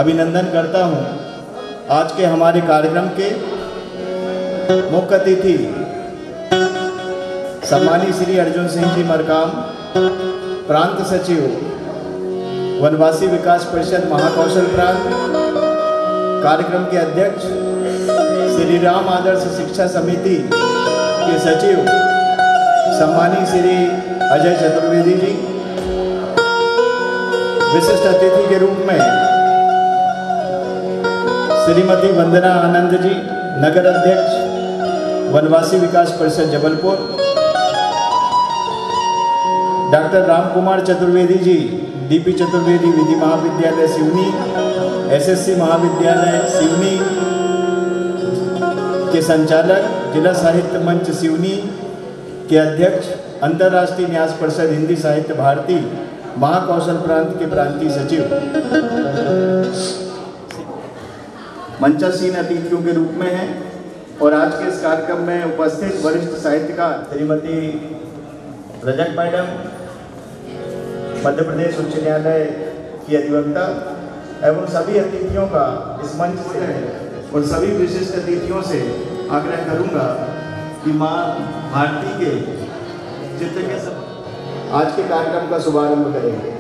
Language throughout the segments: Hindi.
अभिनंदन करता हूं। आज के हमारे कार्यक्रम के मुख्य अतिथि सम्मानित श्री अर्जुन सिंह जी मरकाम, प्रांत सचिव वनवासी विकास परिषद महाकौशल प्रांत, कार्यक्रम के अध्यक्ष श्री राम आदर्श शिक्षा समिति के सचिव सम्मानित श्री अजय चतुर्वेदी जी, विशिष्ट अतिथि के रूप में श्रीमती वंदना आनंद जी, नगर अध्यक्ष वनवासी विकास परिषद जबलपुर, डॉक्टर राम कुमार चतुर्वेदी जी, डीपी चतुर्वेदी विधि महाविद्यालय सिवनी, एसएससी महाविद्यालय सिवनी के संचालक, जिला साहित्य मंच सिवनी के अध्यक्ष, अंतर्राष्ट्रीय न्यास परिषद हिंदी साहित्य भारती महाकौशल प्रांत के प्रांतीय सचिव, मंचासीन अतिथियों के रूप में हैं और आज के इस कार्यक्रम में उपस्थित वरिष्ठ साहित्यकार श्रीमती रजक मैडम, मध्य प्रदेश उच्च न्यायालय की अधिवक्ता एवं सभी अतिथियों का इस मंच से और सभी विशिष्ट अतिथियों से आग्रह करूंगा कि माँ भारती के चित्र के सब आज के कार्यक्रम का शुभारंभ करेंगे।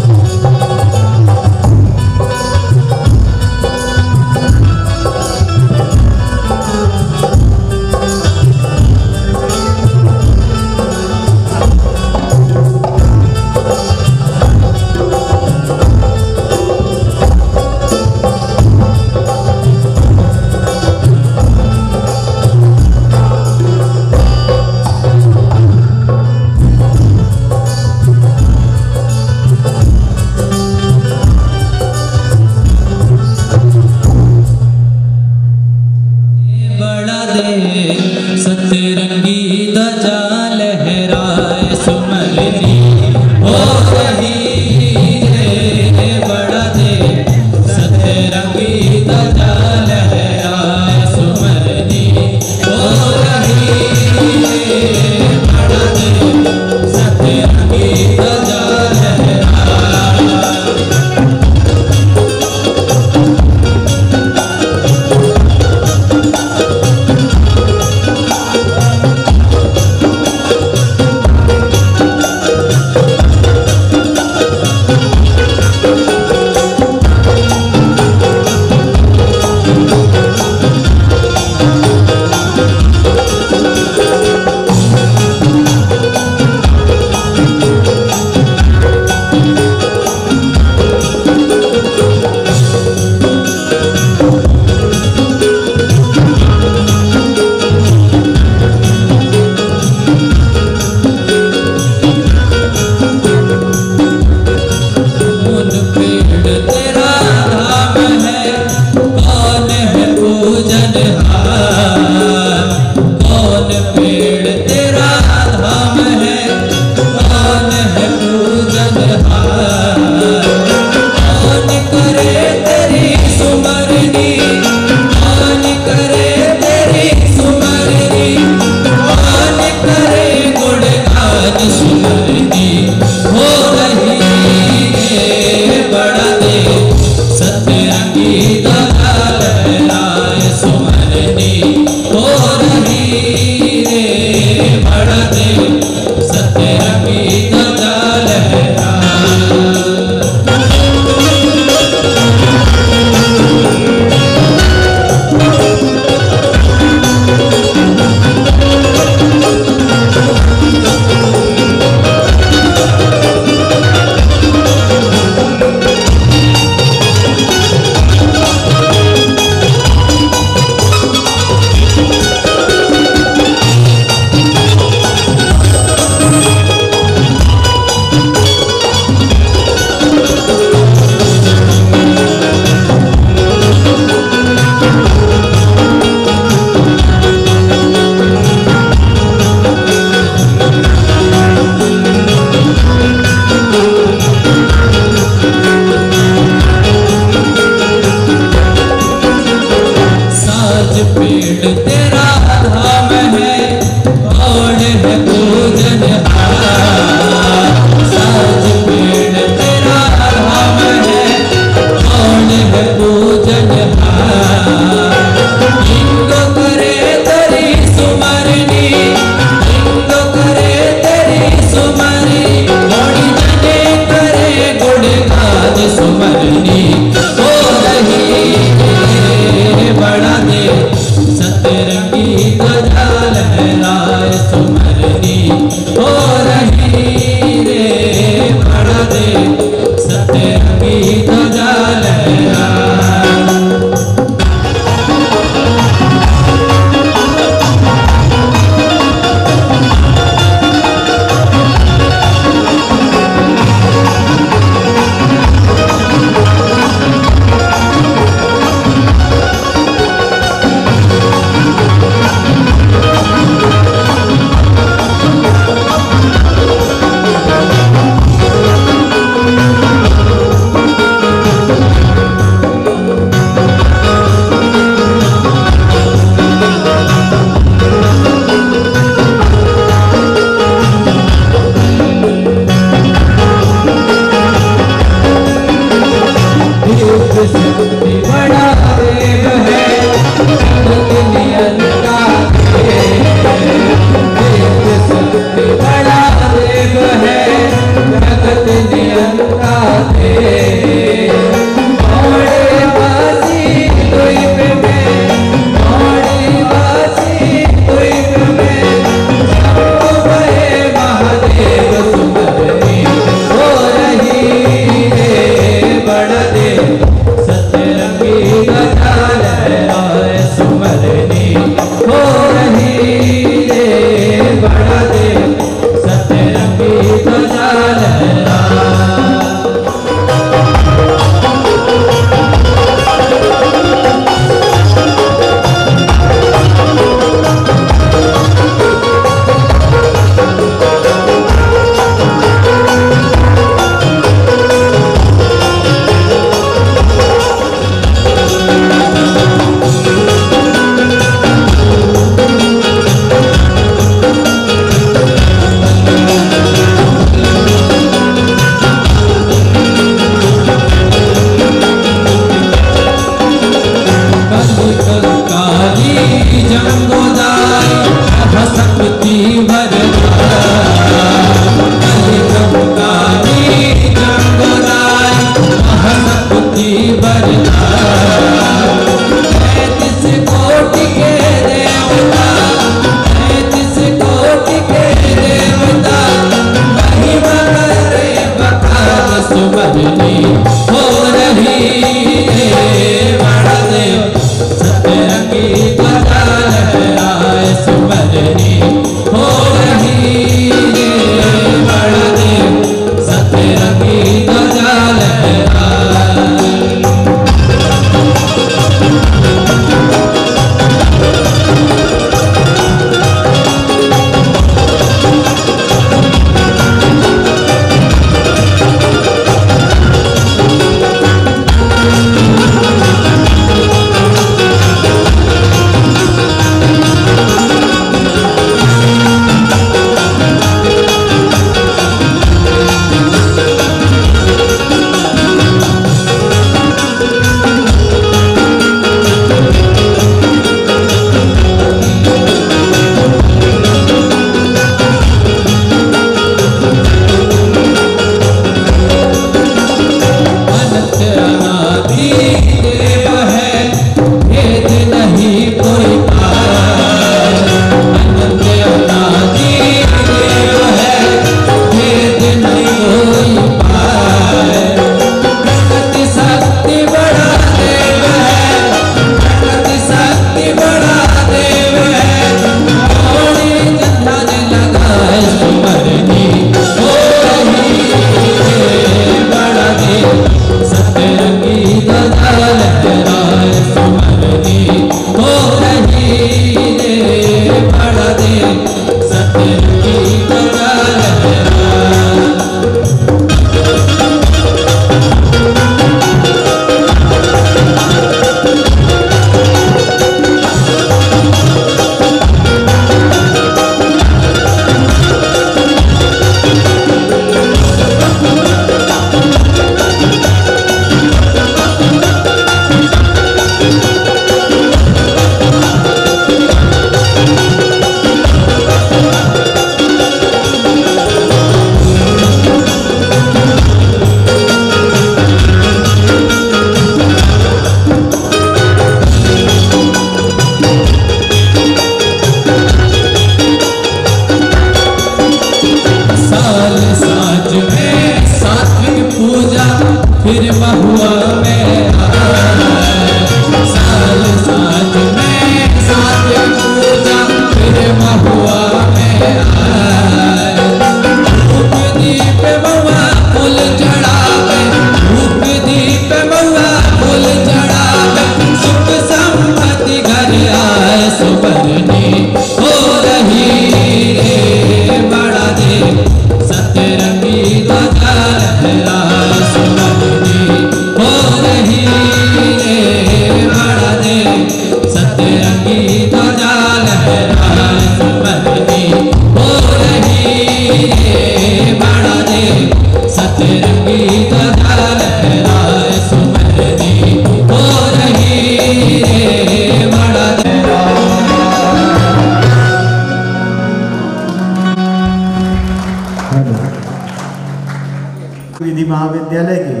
विधि महाविद्यालय के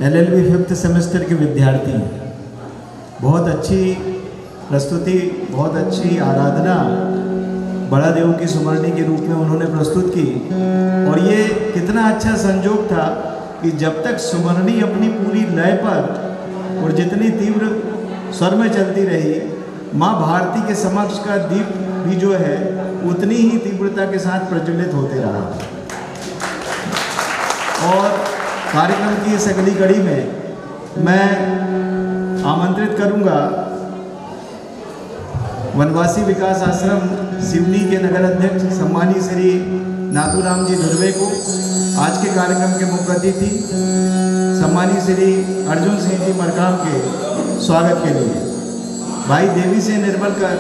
LLB 5th सेमेस्टर के विद्यार्थी हैं। बहुत अच्छी प्रस्तुति, बहुत अच्छी आराधना बड़ा देव की सुमरनी के रूप में उन्होंने प्रस्तुत की। और ये कितना अच्छा संयोग था कि जब तक सुमरनी अपनी पूरी लय पर और जितनी तीव्र स्वर में चलती रही, माँ भारती के समक्ष का दीप भी जो है उतनी ही तीव्रता के साथ प्रज्वलित होते रहा। और कार्यक्रम की इस अगली कड़ी में मैं आमंत्रित करूंगा वनवासी विकास आश्रम सिवनी के नगर अध्यक्ष सम्मानीय श्री नाथूराम जी धुर्वे को आज के कार्यक्रम के मुख्य अतिथि सम्मानीय श्री अर्जुन सिंह जी मरकाम के स्वागत के लिए भाई देवी से निर्मल कर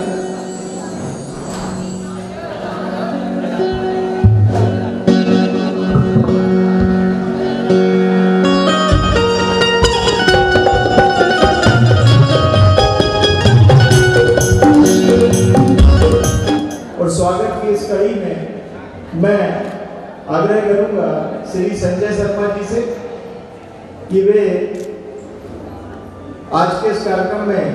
और स्वागत की इस कड़ी में मैं आग्रह करूंगा श्री संजय शर्मा जी से कि वे आज के इस कार्यक्रम में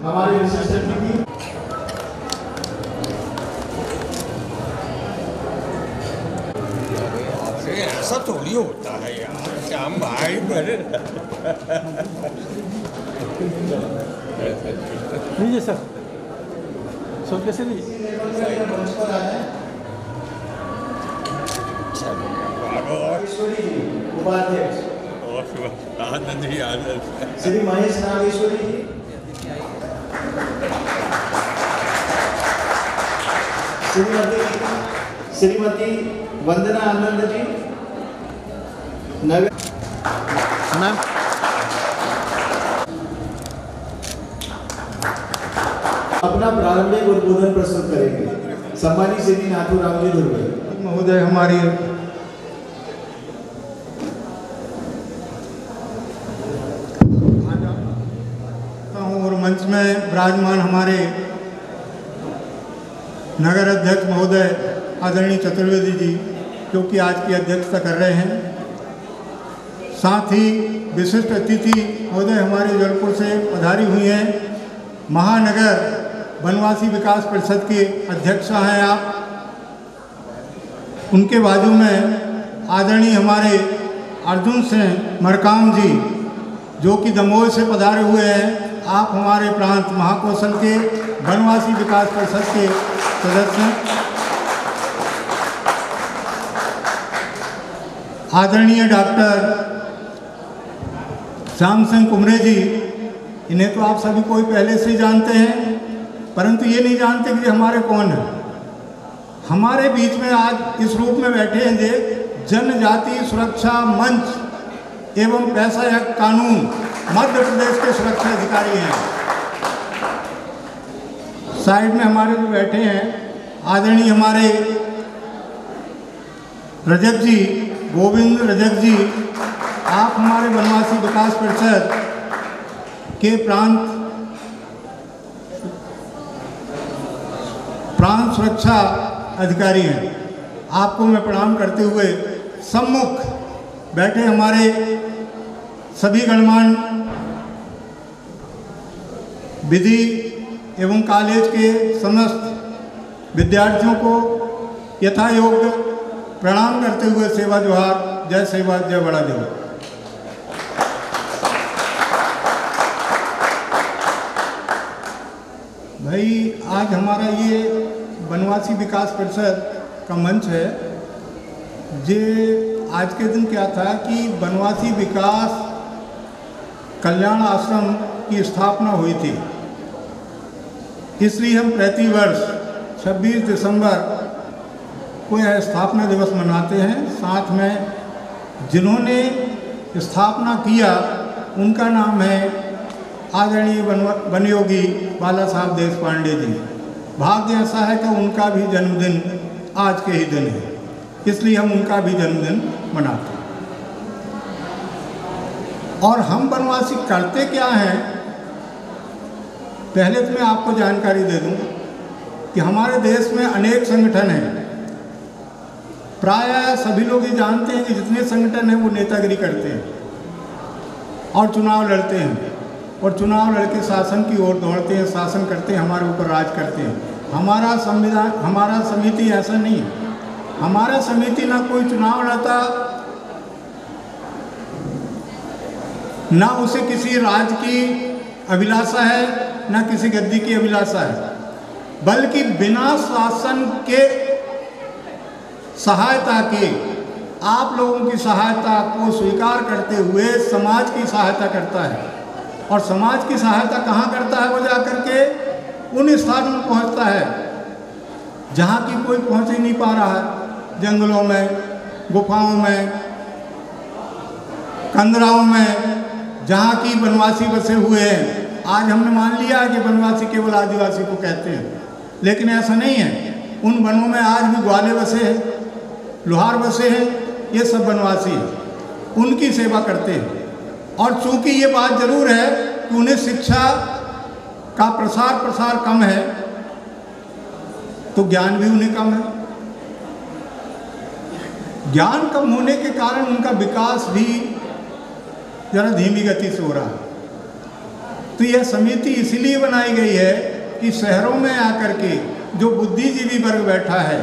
हमारे विशिष्ट अतिथि ऐसा थोड़ी होता है यार, श्याम भाई बड़े लीजिए सर, सब कैसे लीजिए। उपाध्यक्ष आनंद ही आनंद श्री महेश नागेश्वरी जी, श्रीमती वंदना आनंद जी, नगर मैम अपना प्रारंभिक उद्बोधन प्रस्तुत करेंगे। सम्मानित श्री नाथूराम जी धुर्वे महोदय, हमारी और मंच में विराजमान हमारे नगर अध्यक्ष महोदय आदरणीय चतुर्वेदी जी, जो कि आज की अध्यक्षता कर रहे हैं। साथ ही विशिष्ट अतिथि महोदय हमारे जबलपुर से पधारी हुई हैं, महानगर वनवासी विकास परिषद के अध्यक्ष हैं आप। उनके बाजू में आदरणीय हमारे अर्जुन सिंह मरकाम जी, जो कि दमोह से पधारे हुए हैं। आप हमारे प्रांत महाकौशल के वनवासी विकास परिषद के सदस्य हैं। आदरणीय डॉक्टर श्याम सिंह कुमरे जी, इन्हें तो आप सभी कोई पहले से जानते हैं, परंतु ये नहीं जानते कि हमारे कौन है। हमारे बीच में आज इस रूप में बैठे हैं जे जनजाति सुरक्षा मंच एवं पैसा या कानून मध्य प्रदेश के सुरक्षा अधिकारी हैं। साइड में हमारे जो बैठे हैं आदरणीय हमारे रजक जी, गोविंद रजक जी, आप हमारे वनवासी विकास परिषद के प्रांत सुरक्षा अधिकारी हैं। आपको मैं प्रणाम करते हुए सम्मुख बैठे हमारे सभी गणमान्य विधि एवं कॉलेज के समस्त विद्यार्थियों को यथा योग्य प्रणाम करते हुए सेवा जोहार, जय सेवा जय बड़ा देव। भाई आज हमारा ये वनवासी विकास परिषद का मंच है। जे आज के दिन क्या था कि वनवासी विकास कल्याण आश्रम की स्थापना हुई थी, इसलिए हम प्रति वर्ष 26 दिसंबर को यह स्थापना दिवस मनाते हैं। साथ में जिन्होंने स्थापना किया उनका नाम है आदरणीय वनयोगी बाला साहब देशपांडे जी। भाग्य ऐसा है कि उनका भी जन्मदिन आज के ही दिन है, इसलिए हम उनका भी जन्मदिन मनाते हैं। और हम वनवासी करते क्या हैं, पहले तो मैं आपको जानकारी दे दूं कि हमारे देश में अनेक संगठन हैं। प्रायः सभी लोग ये जानते हैं कि जितने संगठन हैं वो नेतागिरी करते हैं और चुनाव लड़ते हैं, और चुनाव लड़के शासन की ओर दौड़ते हैं, शासन करते हैं, हमारे ऊपर राज करते हैं। हमारा संविधान, हमारा समिति ऐसा नहीं है। हमारा समिति ना कोई चुनाव लड़ता, ना उसे किसी राज की अभिलाषा है, ना किसी गद्दी की अभिलाषा है, बल्कि बिना शासन के सहायता के, आप लोगों की सहायता को स्वीकार करते हुए समाज की सहायता करता है। और समाज की सहायता कहाँ करता है? वो जा करके उन स्थानों में पहुँचता है जहाँ की कोई पहुँच ही नहीं पा रहा है, जंगलों में, गुफाओं में, कंदराओं में, जहाँ की वनवासी बसे हुए हैं। आज हमने मान लिया है कि वनवासी केवल आदिवासी को कहते हैं, लेकिन ऐसा नहीं है। उन वनों में आज भी ग्वाले बसे हैं, लोहार बसे हैं, ये सब वनवासी हैं, उनकी सेवा करते हैं। और चूंकि ये बात जरूर है कि उन्हें शिक्षा का प्रसार कम है, तो ज्ञान भी उन्हें कम है। ज्ञान कम होने के कारण उनका विकास भी जरा धीमी गति से हो रहा है। तो यह समिति इसलिए बनाई गई है कि शहरों में आकर के जो बुद्धिजीवी वर्ग बैठा है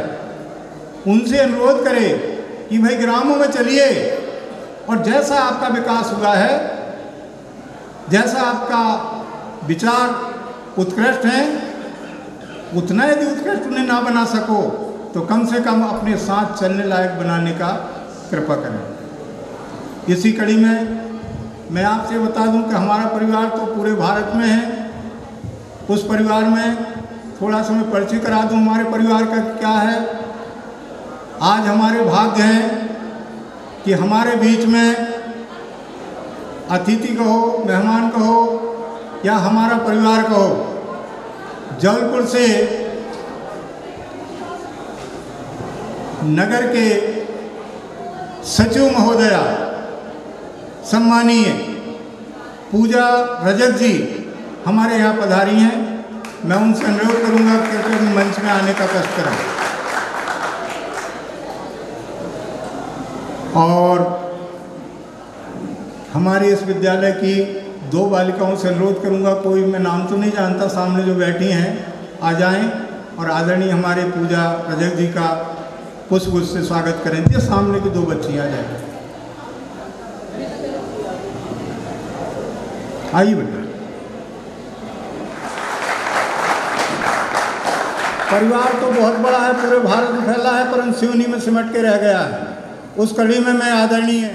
उनसे अनुरोध करे कि भाई ग्रामों में चलिए, और जैसा आपका विकास हुआ है, जैसा आपका विचार उत्कृष्ट है, उतना यदि उत्कृष्ट उन्हें ना बना सको तो कम से कम अपने साथ चलने लायक बनाने का कृपा करें। इसी कड़ी में मैं आपसे बता दूं कि हमारा परिवार तो पूरे भारत में है। उस परिवार में थोड़ा सा मैं परिचय करा दूं हमारे परिवार का क्या है। आज हमारे भाग्य हैं कि हमारे बीच में अतिथि कहो, मेहमान कहो, या हमारा परिवार कहो, जबलपुर से नगर के सचिव महोदया सम्मानीय पूजा रजक जी हमारे यहाँ पधारी हैं। मैं उनसे अनुरोध करूँगा कि मंच में आने का कष्ट करें। और हमारे इस विद्यालय की 2 बालिकाओं से अनुरोध करूँगा, कोई मैं नाम तो नहीं जानता, सामने जो बैठी हैं आ जाएं और आदरणीय हमारे पूजा रजक जी का पुष्प से स्वागत करें। ये सामने की 2 बच्चियाँ आ जाएं। आइए बेटा। परिवार तो बहुत बड़ा है, पूरे भारत में फैला है, परंतु सिवनी में सिमट के रह गया है। उस कड़ी में मैं आदरणीय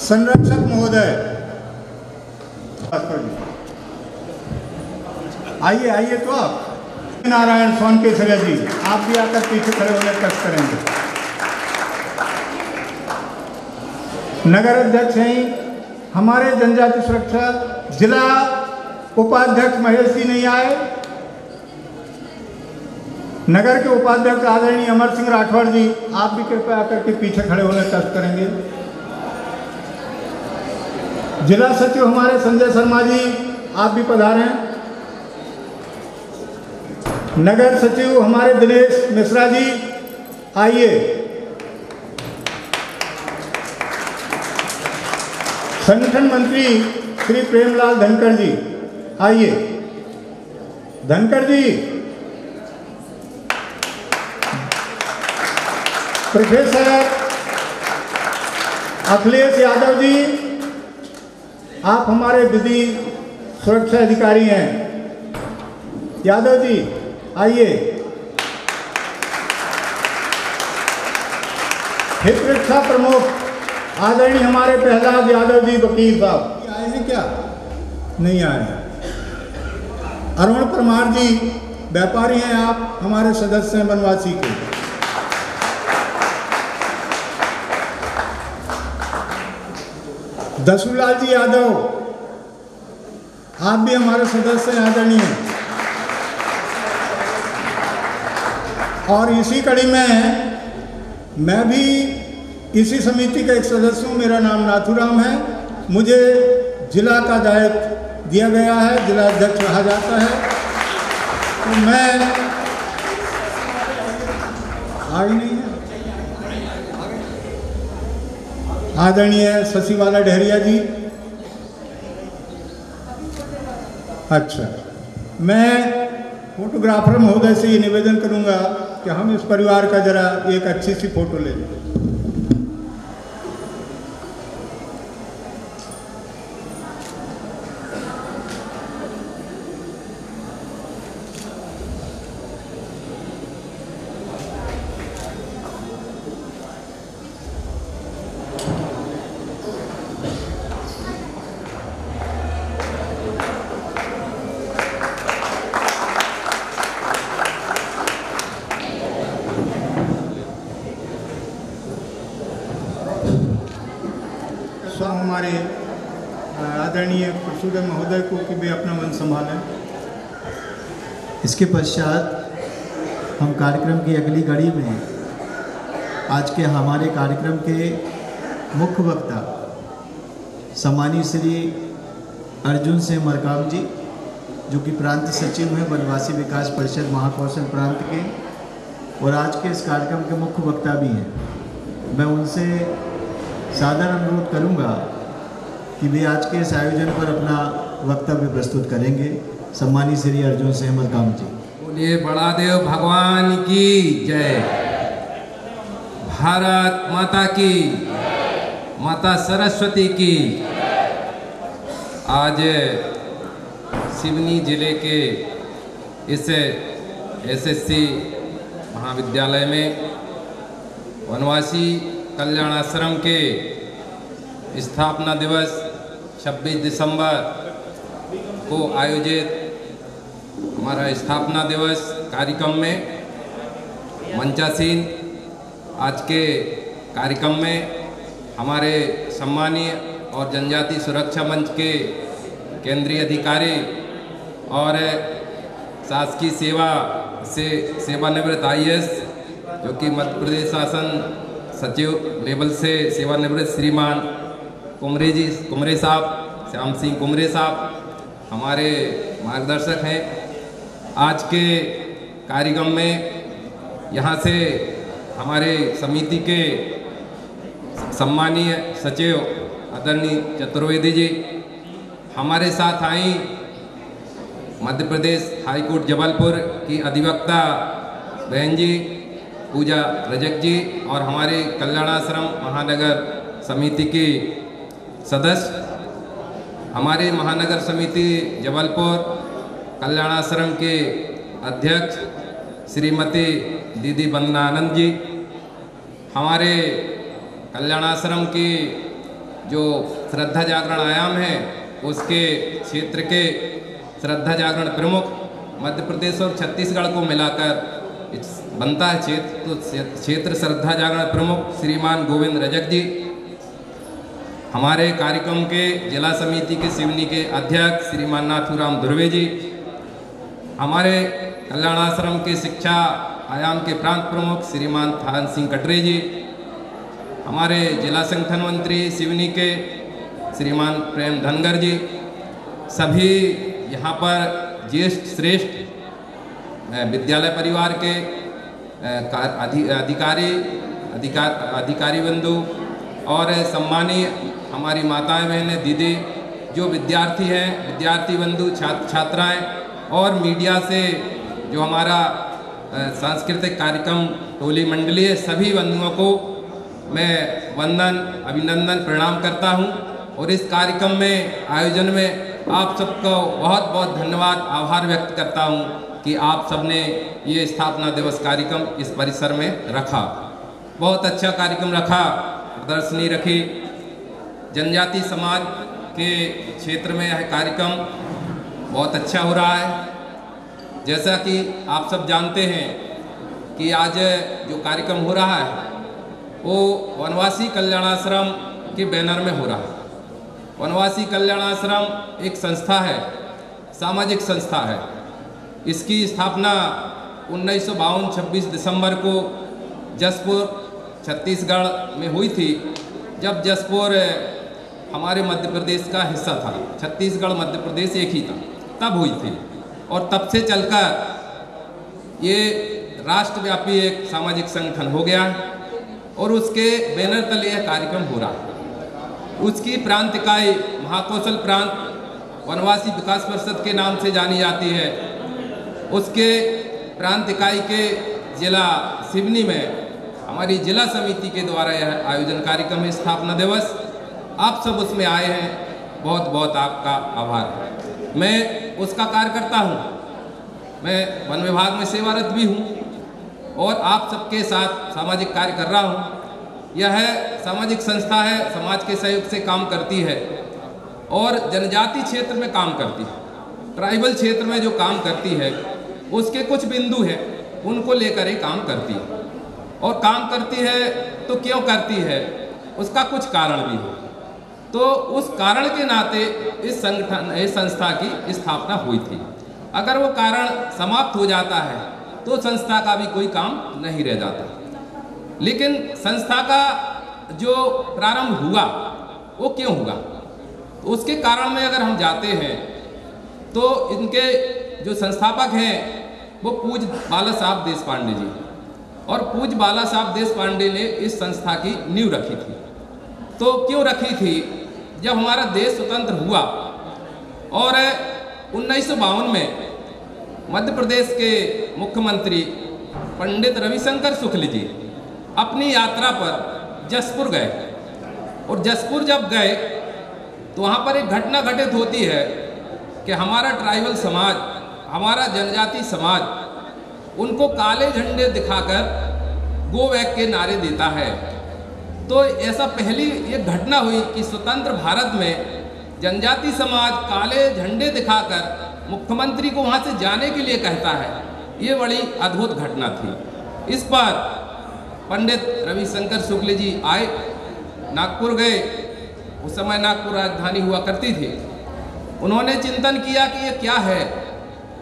संरक्षक महोदय, आइए आइए, तो आप नारायण सोनकेसरिया जी, आप भी आकर पीछे खड़े होने कष्ट करेंगे। नगर अध्यक्ष हैं हमारे जनजाति सुरक्षा जिला उपाध्यक्ष महेश जी नहीं आए। नगर के उपाध्यक्ष आदरणीय अमर सिंह राठौड़ जी, आप भी कृपया आकर के पीछे खड़े होने कष्ट करेंगे। जिला सचिव हमारे संजय शर्मा जी, आप भी पधारें। नगर सचिव हमारे दिनेश मिश्रा जी, आइए। संगठन मंत्री श्री प्रेमलाल धनखड़ जी, आइए। धनखड़ जी, प्रोफेसर अखिलेश यादव जी, आप हमारे विधि सुरक्षा अधिकारी हैं। यादव जी आइए। हित रक्षा प्रमुख आदरणीय हमारे प्रहलाद यादव जी वकील साहब आए हैं क्या? नहीं आए। अरुण परमार जी व्यापारी हैं, आप हमारे सदस्य हैं बनवासी के। दसुलाल जी यादव, आप भी हमारे सदस्य हैं आदरणीय। और इसी कड़ी में मैं भी इसी समिति का एक सदस्य हूँ। मेरा नाम नाथूराम है। मुझे जिला का दायित्व दिया गया है, जिला अध्यक्ष रहा जाता है। तो मैं आगे नहीं है आदरणीय शशिवाला डहरिया जी। अच्छा, मैं फोटोग्राफर महोदय से ये निवेदन करूंगा कि हम इस परिवार का जरा एक अच्छी सी फोटो ले लें। हमारे आदरणीय प्रसूदय महोदय को कि वे अपना मन संभालें। इसके पश्चात हम कार्यक्रम की अगली कड़ी में आज के हमारे कार्यक्रम के मुख्य वक्ता सम्मानीय श्री अर्जुन सिंह मरकाम जी, जो कि प्रांत सचिव हैं वनवासी विकास परिषद महाकौशल प्रांत के, और आज के इस कार्यक्रम के मुख्य वक्ता भी हैं। मैं उनसे सादर अनुरोध करूंगा कि वे आज के इस आयोजन पर अपना वक्तव्य प्रस्तुत करेंगे। सम्मानीय श्री अर्जुन सिंह मरकाम जी। बोलिए बड़ा देव भगवान की जय। भारत माता की, माता सरस्वती की। आज सिवनी जिले के इस एसएससी महाविद्यालय में वनवासी कल्याण आश्रम के स्थापना दिवस 26 दिसंबर को आयोजित हमारा स्थापना दिवस कार्यक्रम में मंचासीन आज के कार्यक्रम में हमारे सम्मानीय और जनजाति सुरक्षा मंच के केंद्रीय अधिकारी और शासकीय सेवा से सेवानिवृत्त IAS जो कि मध्य प्रदेश शासन सचिव लेवल से सेवानिवृत्त श्रीमान कुमरे साहब, श्याम सिंह कुमरे साहब हमारे मार्गदर्शक हैं। आज के कार्यक्रम में यहाँ से हमारे समिति के सम्मानीय सचिव आदरणीय चतुर्वेदी जी, हमारे साथ आई मध्य प्रदेश हाईकोर्ट जबलपुर की अधिवक्ता बहन जी पूजा रजक जी, और हमारे कल्याणाश्रम महानगर समिति की सदस्य, हमारे महानगर समिति जबलपुर कल्याणाश्रम के अध्यक्ष श्रीमती दीदी वंदना आनंद जी, हमारे कल्याणाश्रम की जो श्रद्धा जागरण आयाम है उसके क्षेत्र के श्रद्धा जागरण प्रमुख, मध्य प्रदेश और छत्तीसगढ़ को मिलाकर बनता है क्षेत्र, तो क्षेत्र श्रद्धा जागरण प्रमुख श्रीमान गोविंद रजक जी, हमारे कार्यक्रम के जिला समिति के सिवनी के अध्यक्ष श्रीमान नाथूराम ध्रुवे जी, हमारे कल्याणाश्रम के शिक्षा आयाम के प्रांत प्रमुख श्रीमान थान सिंह कटरे जी, हमारे जिला संगठन मंत्री सिवनी के श्रीमान प्रेम धनगर जी, सभी यहाँ पर ज्येष्ठ श्रेष्ठ विद्यालय परिवार के अधिकारी बंधु और सम्मानीय हमारी माताएं बहनें दीदी, जो विद्यार्थी हैं, विद्यार्थी बंधु छात्र छात्राएं और मीडिया से जो हमारा सांस्कृतिक कार्यक्रम टोली मंडली है, सभी बंधुओं को मैं वंदन अभिनंदन प्रणाम करता हूं। और इस कार्यक्रम में आयोजन में आप सबको बहुत बहुत धन्यवाद आभार व्यक्त करता हूं कि आप सबने ये स्थापना दिवस कार्यक्रम इस परिसर में रखा। बहुत अच्छा कार्यक्रम रखा, प्रदर्शनी रखी। जनजाति समाज के क्षेत्र में यह कार्यक्रम बहुत अच्छा हो रहा है। जैसा कि आप सब जानते हैं कि आज जो कार्यक्रम हो रहा है वो वनवासी कल्याणाश्रम के बैनर में हो रहा है। वनवासी कल्याणाश्रम एक संस्था है, सामाजिक संस्था है। इसकी स्थापना 1952 26 दिसंबर को जसपुर छत्तीसगढ़ में हुई थी, जब जसपुर हमारे मध्य प्रदेश का हिस्सा था। छत्तीसगढ़ मध्य प्रदेश एक ही था, तब हुई थी। और तब से चलकर ये राष्ट्रव्यापी एक सामाजिक संगठन हो गया और उसके बैनर तले यह कार्यक्रम हो रहा है। उसकी प्रांत इकाई महाकौशल प्रांत वनवासी विकास परिषद के नाम से जानी जाती है। उसके प्रांत इकाई के जिला सिवनी में हमारी जिला समिति के द्वारा यह आयोजन कार्यक्रम है, स्थापना दिवस। आप सब उसमें आए हैं, बहुत बहुत आपका आभार। मैं उसका कार्यकर्ता हूँ, मैं वन विभाग में सेवारत भी हूँ और आप सबके साथ सामाजिक कार्य कर रहा हूँ। यह सामाजिक संस्था है, समाज के सहयोग से काम करती है और जनजाति क्षेत्र में काम करती है। ट्राइबल क्षेत्र में जो काम करती है उसके कुछ बिंदु हैं, उनको लेकर ही काम करती है। और काम करती है तो क्यों करती है, उसका कुछ कारण भी है। तो उस कारण के नाते इस संस्था की स्थापना हुई थी। अगर वो कारण समाप्त हो जाता है तो संस्था का भी कोई काम नहीं रह जाता। लेकिन संस्था का जो प्रारंभ हुआ वो क्यों हुआ, तो उसके कारण में अगर हम जाते हैं तो इनके जो संस्थापक हैं वो पूज्य बाला साहब देशपांडे जी, और पूज्य बाला साहब देशपांडे ने इस संस्था की नींव रखी थी। तो क्यों रखी थी, जब हमारा देश स्वतंत्र हुआ और 1952 में मध्य प्रदेश के मुख्यमंत्री पंडित रविशंकर शुक्ल जी अपनी यात्रा पर जसपुर गए, और जसपुर जब गए तो वहाँ पर एक घटना घटित होती है कि हमारा ट्राइबल समाज, हमारा जनजाति समाज उनको काले झंडे दिखाकर गो बैक के नारे देता है। तो ऐसा पहली ये घटना हुई कि स्वतंत्र भारत में जनजाति समाज काले झंडे दिखाकर मुख्यमंत्री को वहाँ से जाने के लिए कहता है। ये बड़ी अद्भुत घटना थी। इस पर पंडित रविशंकर शुक्ल जी आए, नागपुर गए। उस समय नागपुर राजधानी हुआ करती थी। उन्होंने चिंतन किया कि ये क्या है,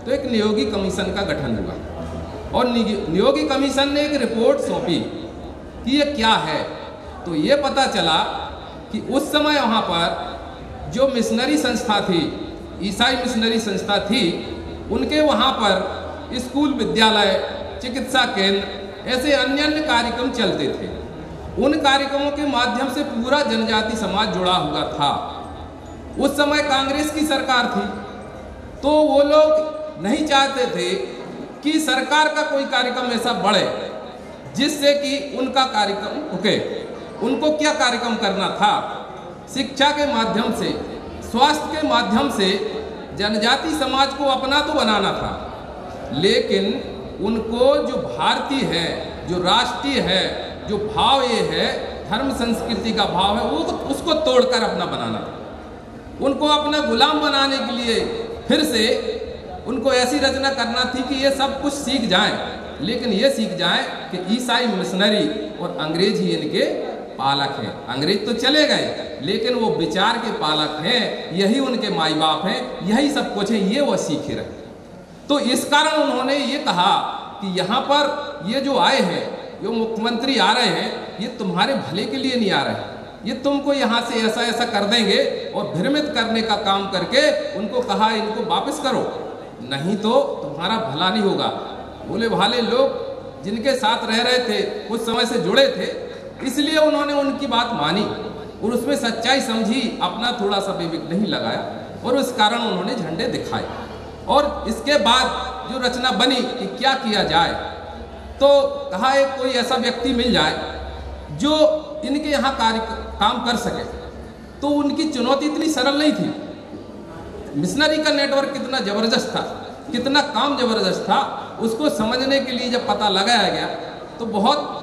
तो एक नियोगी कमीशन का गठन हुआ और नियोगी कमीशन ने एक रिपोर्ट सौंपी कि ये क्या है। तो ये पता चला कि उस समय वहाँ पर जो मिशनरी संस्था थी, ईसाई मिशनरी संस्था थी, उनके वहाँ पर स्कूल, विद्यालय, चिकित्सा केंद्र, ऐसे अन्य अन्य कार्यक्रम चलते थे। उन कार्यक्रमों के माध्यम से पूरा जनजाति समाज जुड़ा हुआ था। उस समय कांग्रेस की सरकार थी, तो वो लोग नहीं चाहते थे कि सरकार का कोई कार्यक्रम ऐसा बढ़े जिससे कि उनका कार्यक्रम रुके। उनको क्या कार्यक्रम करना था, शिक्षा के माध्यम से, स्वास्थ्य के माध्यम से जनजाति समाज को अपना तो बनाना था, लेकिन उनको जो भारतीय है, जो राष्ट्रीय है, जो भाव ये है, धर्म संस्कृति का भाव है, वो उसको तोड़कर अपना बनाना था। उनको अपना गुलाम बनाने के लिए फिर से उनको ऐसी रचना करना थी कि ये सब कुछ सीख जाएं, लेकिन ये सीख जाएं कि ईसाई मिशनरी और अंग्रेज ही इनके पालक हैं। अंग्रेज तो चले गए, लेकिन वो विचार के पालक हैं, यही उनके माई बाप हैं, यही सब कुछ है, ये वो सीखे रहे। तो इस कारण उन्होंने ये कहा कि यहाँ पर ये जो आए हैं, जो मुख्यमंत्री आ रहे हैं, ये तुम्हारे भले के लिए नहीं आ रहे हैं, ये तुमको यहाँ से ऐसा ऐसा कर देंगे, और भ्रमित करने का काम करके उनको कहा इनको वापस करो, नहीं तो तुम्हारा भला नहीं होगा। भोले भाले लोग जिनके साथ रह रहे थे, कुछ समय से जुड़े थे, इसलिए उन्होंने उनकी बात मानी और उसमें सच्चाई समझी, अपना थोड़ा सा विवेक नहीं लगाया, और उस कारण उन्होंने झंडे दिखाए। और इसके बाद जो रचना बनी कि क्या किया जाए, तो कहा एक कोई ऐसा व्यक्ति मिल जाए जो इनके यहाँ काम कर सके। तो उनकी चुनौती इतनी सरल नहीं थी। मिशनरी का नेटवर्क कितना ज़बरदस्त था, कितना काम ज़बरदस्त था, उसको समझने के लिए जब पता लगाया गया तो बहुत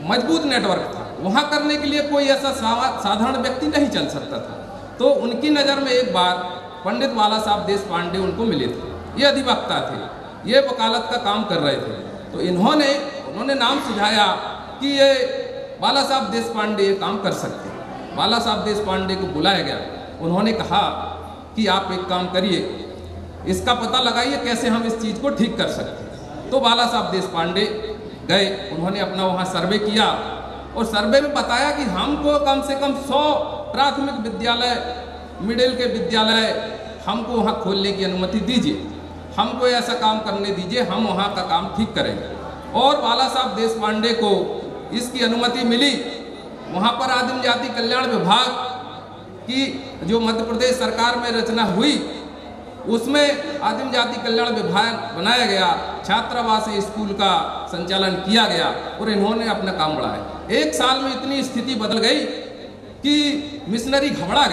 मजबूत नेटवर्क था। वहाँ करने के लिए कोई ऐसा साधारण व्यक्ति नहीं चल सकता था। तो उनकी नज़र में एक बार पंडित बाला साहब देशपांडे उनको मिले थे। ये अधिवक्ता थे, ये वकालत का काम कर रहे थे। तो उन्होंने नाम सुझाया कि ये बाला साहब देशपांडे ये काम कर सकते हैं। बाला साहब देशपांडे को बुलाया गया। उन्होंने कहा कि आप एक काम करिए, इसका पता लगाइए कैसे हम इस चीज़ को ठीक कर सकते हैं। तो बाला साहब देशपांडे गए, उन्होंने अपना वहाँ सर्वे किया और सर्वे में बताया कि हमको कम से कम 100 प्राथमिक विद्यालय, मिडिल के विद्यालय हमको वहाँ खोलने की अनुमति दीजिए। हमको ऐसा काम करने दीजिए, हम वहाँ का काम ठीक करेंगे। और बाला साहब देशपांडे को इसकी अनुमति मिली। वहाँ पर आदिम जाति कल्याण विभाग की जो मध्य प्रदेश सरकार में रचना हुई, उसमें आदिम जाति कल्याण विभाग बनाया गया, छात्रावास स्कूल का संचालन किया गया और इन्होंने अपना काम बढ़ाया। 1 साल में इतनी स्थिति बदल गई कि मिशनरी घबरा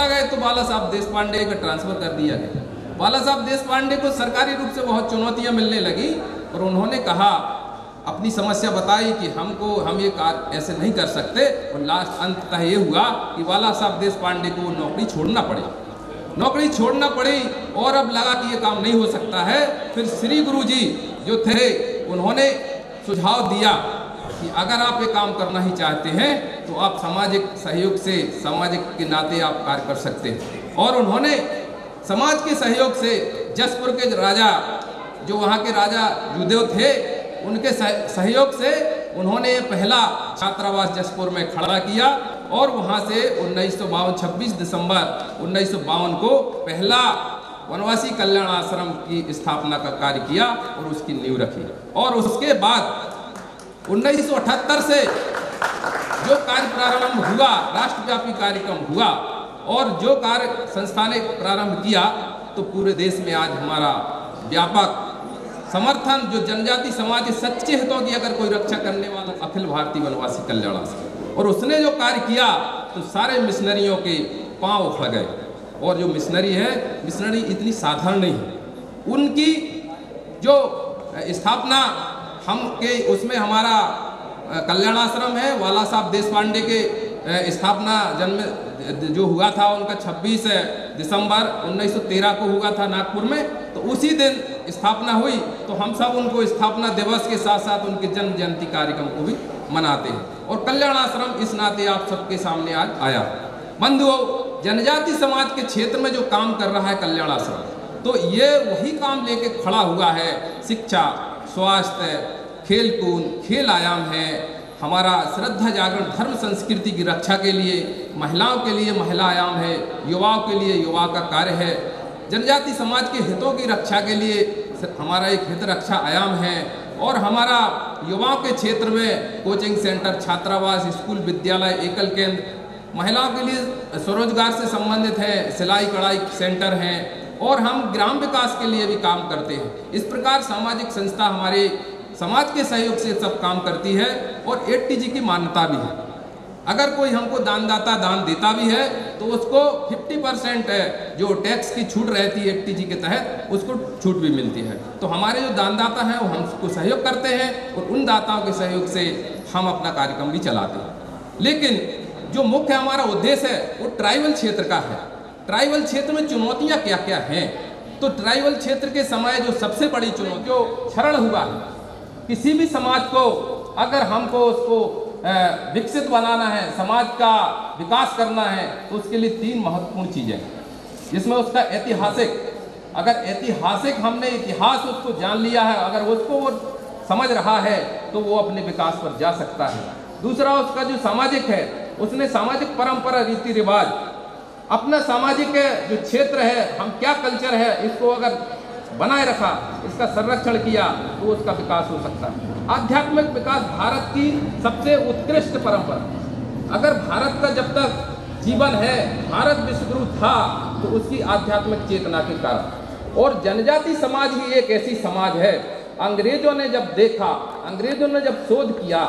गए तो बाला साहब देशपांडे का ट्रांसफर कर दिया गया। बाला साहब देशपांडे को सरकारी रूप से बहुत चुनौतियां मिलने लगी और उन्होंने कहा, अपनी समस्या बताई कि हम ये कार्य ऐसे नहीं कर सकते और लास्ट अंततः ये हुआ कि बाला साहब देशपांडे को नौकरी छोड़ना पड़ी और अब लगा कि ये काम नहीं हो सकता है। फिर श्री गुरुजी जो थे उन्होंने सुझाव दिया कि अगर आप ये काम करना ही चाहते हैं तो आप सामाजिक सहयोग से, सामाजिक के नाते आप कार्य कर सकते हैं। और उन्होंने समाज के सहयोग से जसपुर के राजा, जो वहाँ के राजा युदेव थे, उनके सहयोग से उन्होंने पहला छात्रावास जसपुर में खड़ा किया और वहाँ से 26 दिसंबर 1952 को पहला वनवासी कल्याण आश्रम की स्थापना का कार्य किया और उसकी नींव रखी। और उसके बाद 1978 से जो कार्य प्रारंभ हुआ, राष्ट्रव्यापी कार्यक्रम हुआ और जो कार्य संस्था ने प्रारंभ किया, तो पूरे देश में आज हमारा व्यापक समर्थन, जो जनजाति समाज के सच्चे हितों की अगर कोई रक्षा करने वाला, अखिल भारतीय वनवासी कल्याण आश्रम, और उसने जो कार्य किया तो सारे मिशनरियों के पांव उखड़ गए। और जो मिशनरी है, मिशनरी इतनी साधारण नहीं है। उनकी जो स्थापना उसमें हमारा कल्याण आश्रम है, वाला साहब देशपांडे के स्थापना जन्म जो हुआ था उनका 26 दिसंबर 1913 को हुआ था नागपुर में। तो उसी दिन स्थापना हुई, तो हम सब उनको स्थापना दिवस के साथ साथ उनके जन्म जयंती कार्यक्रम को भी मनाते हैं। और कल्याण आश्रम इस नाते आप सबके सामने आज आया। बंधुओं, जनजाति समाज के क्षेत्र में जो काम कर रहा है कल्याण आश्रम, तो ये वही काम लेके खड़ा हुआ है। शिक्षा, स्वास्थ्य, खेलकूद, खेल आयाम है, हमारा श्रद्धा जागरण धर्म संस्कृति की रक्षा के लिए, महिलाओं के लिए महिला आयाम है, युवाओं के लिए युवा का कार्य है, जनजाति समाज के हितों की रक्षा के लिए हमारा एक हित रक्षा आयाम है। और हमारा युवाओं के क्षेत्र में कोचिंग सेंटर, छात्रावास, स्कूल, विद्यालय, एकल केंद्र, महिलाओं के लिए स्वरोजगार से संबंधित है, सिलाई कढ़ाई सेंटर हैं, और हम ग्राम विकास के लिए भी काम करते हैं। इस प्रकार सामाजिक संस्था हमारे समाज के सहयोग से सब काम करती है। और 8TG की मान्यता भी है। अगर कोई हमको दानदाता दान देता भी है तो उसको 50% जो टैक्स की छूट रहती है 8TG के तहत, उसको छूट भी मिलती है। तो हमारे जो दानदाता हैं वो हमको सहयोग करते हैं और उन दाताओं के सहयोग से हम अपना कार्यक्रम भी चलाते हैं। लेकिन जो मुख्य हमारा उद्देश्य है वो ट्राइबल क्षेत्र का है। ट्राइबल क्षेत्र में चुनौतियाँ क्या क्या हैं? तो ट्राइबल क्षेत्र के समय जो सबसे बड़ी चुनौती जो क्षरण हुआ है, किसी भी समाज को अगर हमको उसको विकसित बनाना है, समाज का विकास करना है, तो उसके लिए 3 महत्वपूर्ण चीज़ें हैं, जिसमें उसका ऐतिहासिक, अगर ऐतिहासिक हमने इतिहास उसको जान लिया है, अगर उसको वो समझ रहा है तो वो अपने विकास पर जा सकता है। दूसरा उसका जो सामाजिक है, उसने सामाजिक परंपरा, रीति रिवाज, अपना सामाजिक जो क्षेत्र है, हम क्या कल्चर है, इसको अगर बनाए रखा, इसका संरक्षण किया तो उसका विकास हो सकता है। आध्यात्मिक विकास भारत की सबसे उत्कृष्ट परंपरा। अगर भारत का जब तक जीवन है, भारत विश्वगुरु था, तो उसकी आध्यात्मिक चेतना के कारण। और जनजाति समाज ही एक ऐसी समाज है, अंग्रेजों ने जब देखा, अंग्रेजों ने जब शोध किया,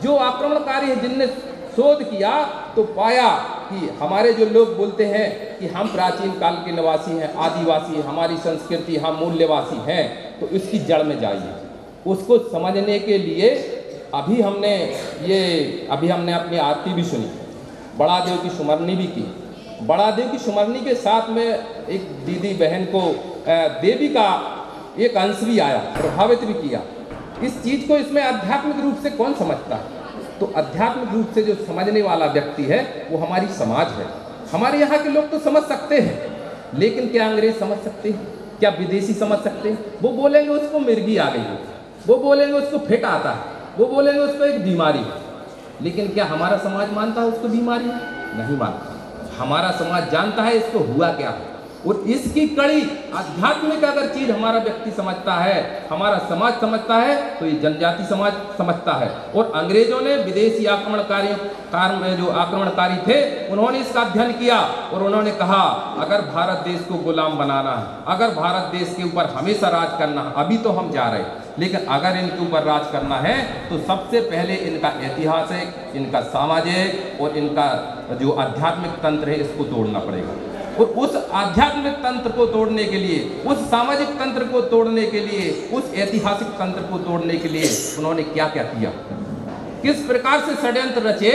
जो आक्रमणकारी है जिनने शोध किया, तो पाया कि हमारे जो लोग बोलते हैं कि हम प्राचीन काल के निवासी हैं, आदिवासी, हमारी संस्कृति, हम मूल्यवासी हैं, तो इसकी जड़ में जाइए। उसको समझने के लिए अभी हमने अपनी आरती भी सुनी, बड़ा देव की सुमरनी भी की। बड़ा देव की सुमरनी के साथ में एक दीदी बहन को देवी का एक अंश भी आया, प्रभावित भी किया। इस चीज़ को इसमें आध्यात्मिक रूप से कौन समझता है? तो आध्यात्मिक रूप से जो समझने वाला व्यक्ति है वो हमारी समाज है। हमारे यहाँ के लोग तो समझ सकते हैं, लेकिन क्या अंग्रेज समझ सकते हैं? क्या विदेशी समझ सकते हैं? वो बोलेंगे उसको मिर्गी आ गई है, वो बोलेंगे उसको फिट आता है, वो बोलेंगे उसको एक बीमारी है। लेकिन क्या हमारा समाज मानता है उसको बीमारी है? नहीं मानता। हमारा समाज जानता है इसको हुआ क्या है, और इसकी कड़ी आध्यात्मिक अगर चीज हमारा व्यक्ति समझता है, हमारा समाज समझता है, तो ये जनजाति समाज समझता है। और अंग्रेजों ने विदेशी जो आक्रमणकारी थे, उन्होंने इसका अध्ययन किया और उन्होंने कहा अगर भारत देश को गुलाम बनाना है, अगर भारत देश के ऊपर हमेशा राज करना है, अभी तो हम जा रहे हैं, लेकिन अगर इनके ऊपर राज करना है तो सबसे पहले इनका ऐतिहासिक, इनका सामाजिक और इनका जो आध्यात्मिक तंत्र है इसको तोड़ना पड़ेगा। और उस आध्यात्मिक तंत्र को तोड़ने के लिए, उस सामाजिक तंत्र को तोड़ने के लिए, उस ऐतिहासिक तंत्र को तोड़ने के लिए उन्होंने क्या क्या किया, किस प्रकार से षड्यंत्र रचे,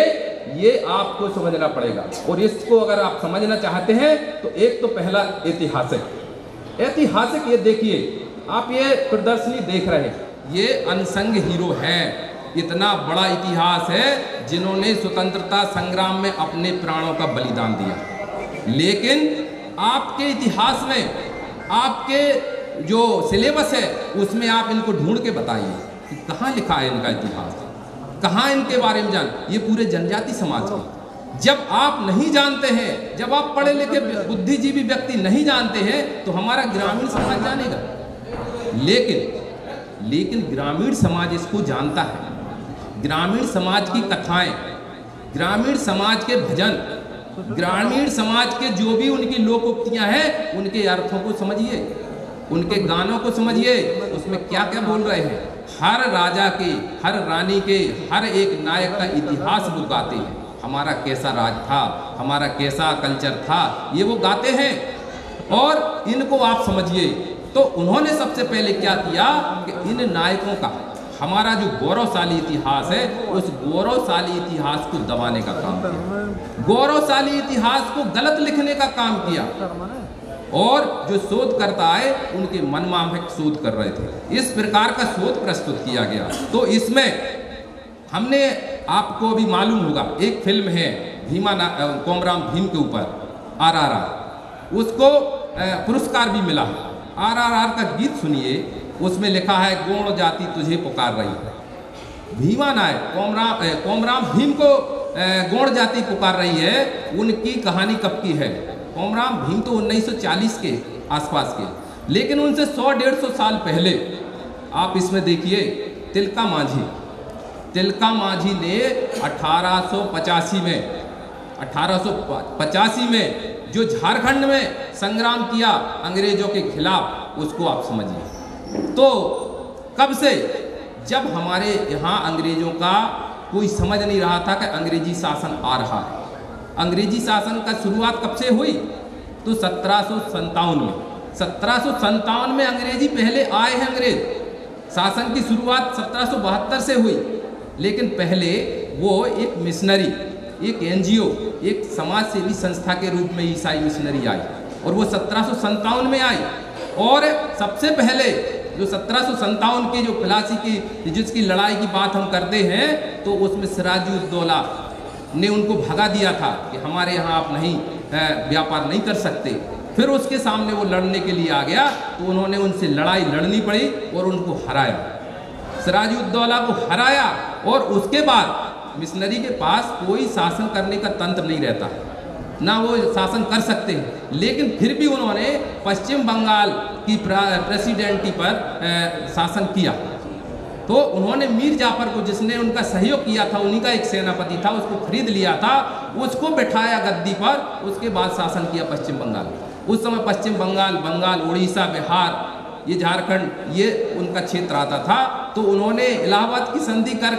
ये आपको समझना पड़ेगा। और इसको अगर आप समझना चाहते हैं तो एक तो पहला ऐतिहासिक ये देखिए, आप ये प्रदर्शनी देख रहे हैं, ये अनसंग हीरो है। इतना बड़ा इतिहास है जिन्होंने स्वतंत्रता संग्राम में अपने प्राणों का बलिदान दिया, लेकिन आपके इतिहास में, आपके जो सिलेबस है उसमें आप इनको ढूंढ के बताइए कि कहाँ लिखा है इनका इतिहास, कहाँ इनके बारे में जान। ये पूरे जनजाति समाज के, जब आप नहीं जानते हैं, जब आप पढ़े लिखे बुद्धिजीवी व्यक्ति नहीं जानते हैं तो हमारा ग्रामीण समाज जानेगा। लेकिन ग्रामीण समाज इसको जानता है। ग्रामीण समाज की कथाएं, ग्रामीण समाज के भजन, ग्रामीण समाज के जो भी उनकी लोकोक्तियां हैं, उनके अर्थों को समझिए, उनके गानों को समझिए, उसमें क्या क्या बोल रहे हैं। हर राजा के, हर रानी के, हर एक नायक का इतिहास वो गाते हैं। हमारा कैसा राज था, हमारा कैसा कल्चर था, ये वो गाते हैं। और इनको आप समझिए, तो उन्होंने सबसे पहले क्या किया कि इन नायकों का, हमारा जो गौरवशाली इतिहास है, उस गौरवशाली इतिहास को दबाने का काम किया, गौरवशाली इतिहास को गलत लिखने का काम किया। और जो शोधकर्ता आए उनके मनमाफिक शोध कर रहे थे। इस प्रकार का शोध प्रस्तुत किया गया। तो इसमें हमने, आपको भी मालूम होगा, एक फिल्म है कोमराम भीम के ऊपर, RRR, उसको पुरस्कार भी मिला। RRR का गीत सुनिए, उसमें लिखा है गौड़ जाति तुझे पुकार रही है। भीमा नायक कोमराम भीम को गौड़ जाति पुकार रही है। उनकी कहानी कब की है? कोमराम भीम तो 1940 के आसपास के, लेकिन उनसे 100-150 साल पहले। आप इसमें देखिए, तिलका मांझी ने 1885 में जो झारखंड में संग्राम किया अंग्रेजों के खिलाफ, उसको आप समझिए। तो कब से, जब हमारे यहाँ अंग्रेजों का कोई समझ नहीं रहा था कि अंग्रेजी शासन आ रहा है। अंग्रेजी शासन का शुरुआत कब से हुई? तो 1757 में। 1757 में अंग्रेजी पहले आए हैं। अंग्रेज शासन की शुरुआत 1772 से हुई, लेकिन पहले वो एक मिशनरी, एक NGO, एक समाज सेवी संस्था के रूप में ईसाई मिशनरी आई, और वो 1757 में आई। और सबसे पहले जो 1757 की जो प्लासी की जिसकी लड़ाई की बात हम करते हैं, तो उसमें सिराजुद्दौला ने उनको भगा दिया था कि हमारे यहाँ आप नहीं व्यापार नहीं कर सकते। फिर उसके सामने वो लड़ने के लिए आ गया, तो उन्होंने उनसे लड़ाई लड़नी पड़ी और उनको हराया, सिराजुद्दौला को हराया। और उसके बाद मिशनरी के पास कोई शासन करने का तंत्र नहीं रहता, ना वो शासन कर सकते हैं, लेकिन फिर भी उन्होंने पश्चिम बंगाल की प्रेसिडेंटी पर शासन किया। तो उन्होंने मीर जाफर को, जिसने उनका सहयोग किया था, उन्हीं का एक सेनापति था, उसको खरीद लिया था, उसको बैठाया गद्दी पर। उसके बाद शासन किया पश्चिम बंगाल। उस समय पश्चिम बंगाल, उड़ीसा, बिहार, ये झारखंड, ये उनका क्षेत्र आता था। तो उन्होंने इलाहाबाद की संधि कर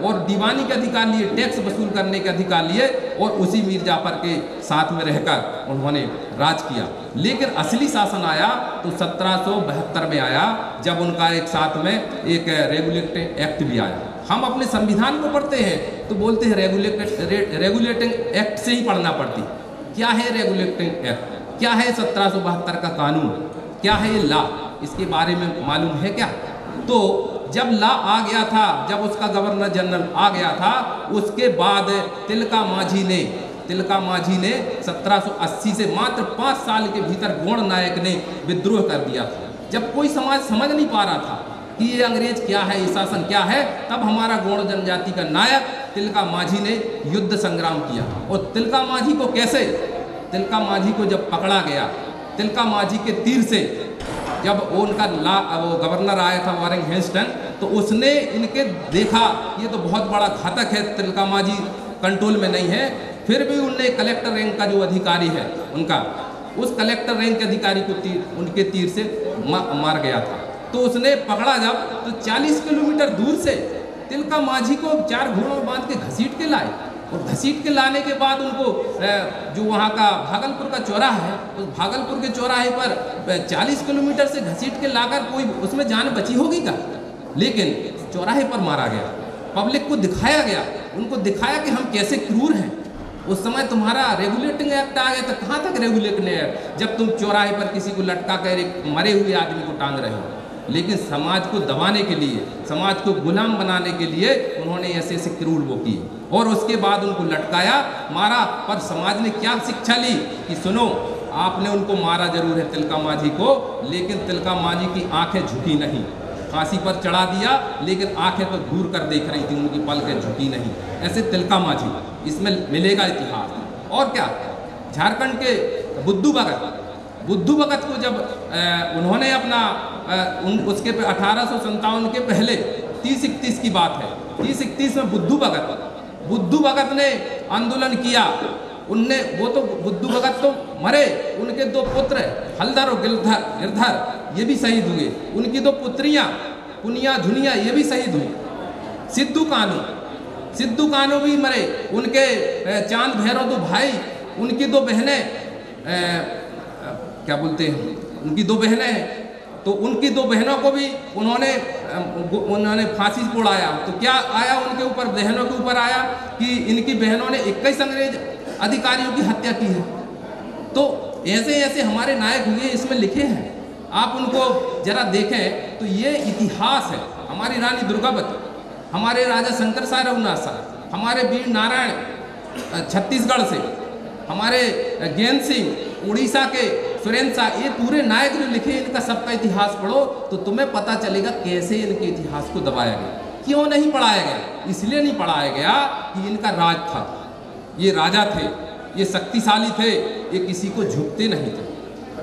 और दीवानी के अधिकार लिए, टैक्स वसूल करने के अधिकार लिए, और उसी मीर जाफर के साथ में रहकर उन्होंने राज किया। लेकिन असली शासन आया तो 1772 में आया, जब उनका एक साथ में एक रेगुलेटिंग एक्ट भी आया। हम अपने संविधान को पढ़ते हैं तो बोलते हैं रेगुलेटिंग एक्ट से ही पढ़ना पड़ती। क्या है रेगुलेटिंग एक्ट? क्या है 1772 का कानून? क्या है ये लॉ? इसके बारे में मालूम है क्या? तो जब लॉ आ गया था, जब उसका गवर्नर जनरल आ गया था, उसके बाद तिलका मांझी ने 1780 से मात्र 5 साल के भीतर गौड़ नायक ने विद्रोह कर दिया था। जब कोई समाज समझ नहीं पा रहा था कि ये अंग्रेज क्या है, ये शासन क्या है, तब हमारा गौड़ जनजाति का नायक तिलका मांझी ने युद्ध संग्राम किया। और तिलका मांझी को जब पकड़ा गया, तिलका मांझी के तीर से जब वो उनका वो गवर्नर आया था वारिंग हेस्टन, तो उसने इनके देखा ये तो बहुत बड़ा घातक है, तिलका मांझी कंट्रोल में नहीं है, फिर भी उनने कलेक्टर रैंक का जो अधिकारी है उनका, उस कलेक्टर रैंक के अधिकारी को उनके तीर से मार गया था। तो उसने पकड़ा जब, तो 40 किलोमीटर दूर से तिलका मांझी को 4 घोड़ों में बांध के घसीट के लाए, और घसीट के लाने के बाद उनको जो वहाँ का भागलपुर का चौराहा है, उस भागलपुर के चौराहे पर 40 किलोमीटर से घसीट के लाकर कोई उसमें जान बची होगी क्या? लेकिन चौराहे पर मारा गया, पब्लिक को दिखाया गया, उनको दिखाया कि हम कैसे क्रूर हैं। उस समय तुम्हारा रेगुलेटिंग एक्ट आ गया, तो कहाँ तक रेगुलेटिंग एक्ट, जब तुम चौराहे पर किसी को लटका कर एक मरे हुए आदमी को टांग रहे हो। लेकिन समाज को दबाने के लिए, समाज को गुलाम बनाने के लिए उन्होंने ऐसे ऐसे क्रूर वो किए, और उसके बाद उनको लटकाया, मारा। पर समाज ने क्या शिक्षा ली कि सुनो, आपने उनको मारा जरूर है तिलका मांझी को, लेकिन तिलका मांझी की आंखें झुकी नहीं, फांसी पर चढ़ा दिया लेकिन आंखें तो दूर कर देख रही थी, उनकी पलकें झुकी नहीं। ऐसे तिलका मांझी, इसमें मिलेगा इतिहास। और क्या, झारखंड के बुद्धू भगत को जब उन्होंने अपना उसके पे 1857 के पहले 30-31 की बात है, 30-31 में बुद्धू भगत ने आंदोलन किया। उनने वो तो बुद्धू भगत तो मरे, उनके 2 पुत्र हलधर और गिरधर ये भी शहीद हुए, उनकी 2 पुत्रियां पुनिया झुनिया ये भी शहीद हुई। सिद्धू कानू भी मरे, उनके चांद भैरव 2 भाई, उनकी 2 बहनें क्या बोलते हैं, उनकी 2 बहनें हैं, तो उनकी 2 बहनों को भी उन्होंने फांसी पर उड़ाया। तो क्या आया उनके ऊपर, बहनों के ऊपर आया कि इनकी बहनों ने 21 अंग्रेज अधिकारियों की हत्या की है। तो ऐसे ऐसे हमारे नायक हुए, इसमें लिखे हैं, आप उनको जरा देखें तो ये इतिहास है। हमारी रानी दुर्गावती, हमारे राजा शंकर साय रघुनाथ साहब, हमारे वीर नारायण छत्तीसगढ़ से, हमारे ज्ञान सिंह उड़ीसा के, सुरेंद्र शाह, ये पूरे नायक जो लिखे, इनका सबका इतिहास पढ़ो तो तुम्हें पता चलेगा कैसे इनके इतिहास को दबाया गया। क्यों नहीं पढ़ाया गया? इसलिए नहीं पढ़ाया गया कि इनका राज था, ये राजा थे, ये शक्तिशाली थे, ये किसी को झुकते नहीं थे।